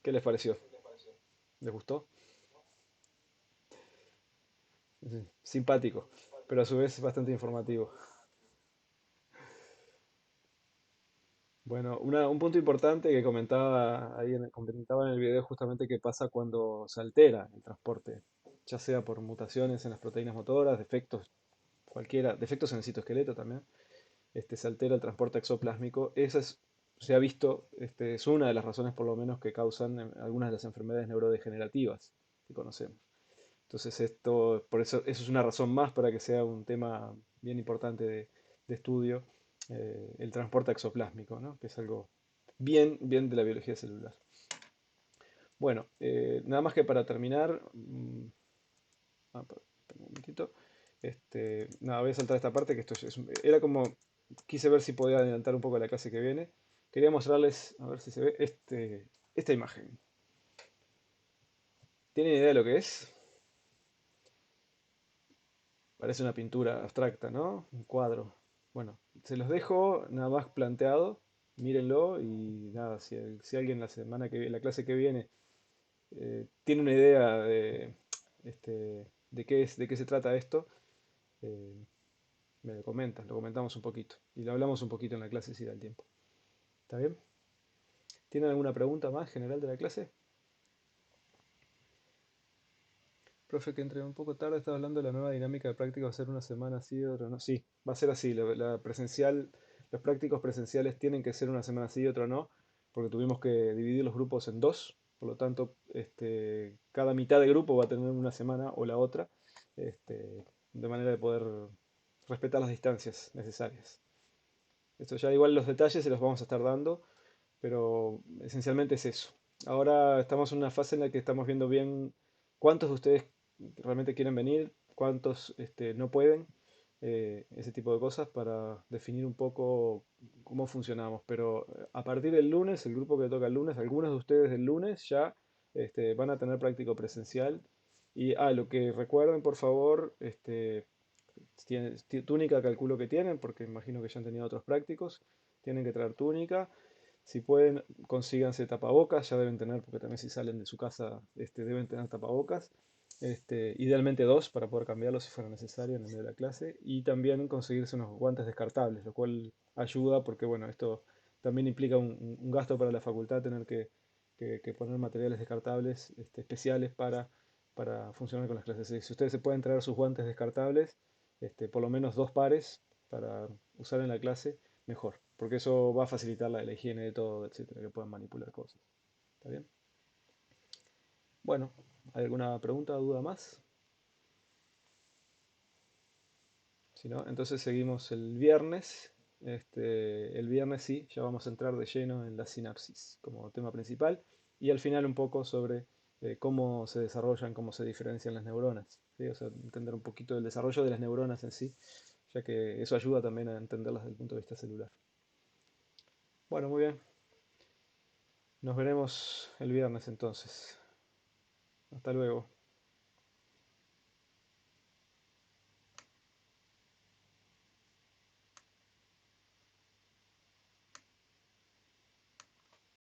¿Qué les pareció? ¿Les gustó? Sí, simpático, pero a su vez bastante informativo. Bueno, un punto importante que comentaba en el video justamente que pasa cuando se altera el transporte, ya sea por mutaciones en las proteínas motoras, defectos cualquiera, defectos en el citoesqueleto también, se altera el transporte exoplásmico. Se ha visto, es una de las razones por lo menos que causan algunas de las enfermedades neurodegenerativas que conocemos. Entonces por eso es una razón más para que sea un tema bien importante de estudio, el transporte exoplásmico, ¿no? Que es algo bien de la biología celular. Bueno, nada más que para terminar, espera un momentito. Nada, voy a saltar esta parte que era como, quise ver si podía adelantar un poco la clase que viene. Quería mostrarles, a ver si se ve, esta imagen. ¿Tienen idea de lo que es? Parece una pintura abstracta, ¿no? Un cuadro. Bueno, se los dejo nada más planteado. Mírenlo y nada, si alguien la clase que viene, tiene una idea de qué se trata esto, eh, me lo comentan, lo comentamos un poquito. Y lo hablamos un poquito en la clase si da el tiempo. ¿Está bien? ¿Tienen alguna pregunta más general de la clase? Profe, que entré un poco tarde, estaba hablando de la nueva dinámica de práctica, va a ser una semana sí, otra no. Sí, va a ser así. Los prácticos presenciales tienen que ser una semana sí y otra no, porque tuvimos que dividir los grupos en dos. Por lo tanto, cada mitad de grupo va a tener una semana o la otra, de manera de poder respetar las distancias necesarias. Esto ya igual los detalles se los vamos a estar dando, pero esencialmente es eso. Ahora estamos en una fase en la que estamos viendo bien cuántos de ustedes realmente quieren venir, cuántos no pueden, ese tipo de cosas para definir un poco cómo funcionamos. Pero a partir del lunes, el grupo que toca el lunes, algunos de ustedes del lunes ya van a tener práctico presencial. Y lo que recuerden, por favor, túnica calculo que tienen, porque imagino que ya han tenido otros prácticos, tienen que traer túnica. Si pueden, consíganse tapabocas, ya deben tener, porque también si salen de su casa, deben tener tapabocas. Idealmente dos para poder cambiarlos si fuera necesario en el medio de la clase. Y también conseguirse unos guantes descartables, lo cual ayuda porque, bueno, esto también implica un gasto para la facultad tener que poner materiales descartables especiales para funcionar con las clases. Si ustedes se pueden traer sus guantes descartables, por lo menos dos pares para usar en la clase, mejor, porque eso va a facilitar la higiene de todo, etcétera, que puedan manipular cosas. ¿Está bien? Bueno, ¿hay alguna pregunta o duda más? Si no, entonces seguimos el viernes. El viernes sí, ya vamos a entrar de lleno en la sinapsis como tema principal y al final un poco sobre cómo se desarrollan, cómo se diferencian las neuronas, ¿sí? O sea, entender un poquito del desarrollo de las neuronas en sí, ya que eso ayuda también a entenderlas desde el punto de vista celular. Bueno, muy bien. Nos veremos el viernes entonces. Hasta luego.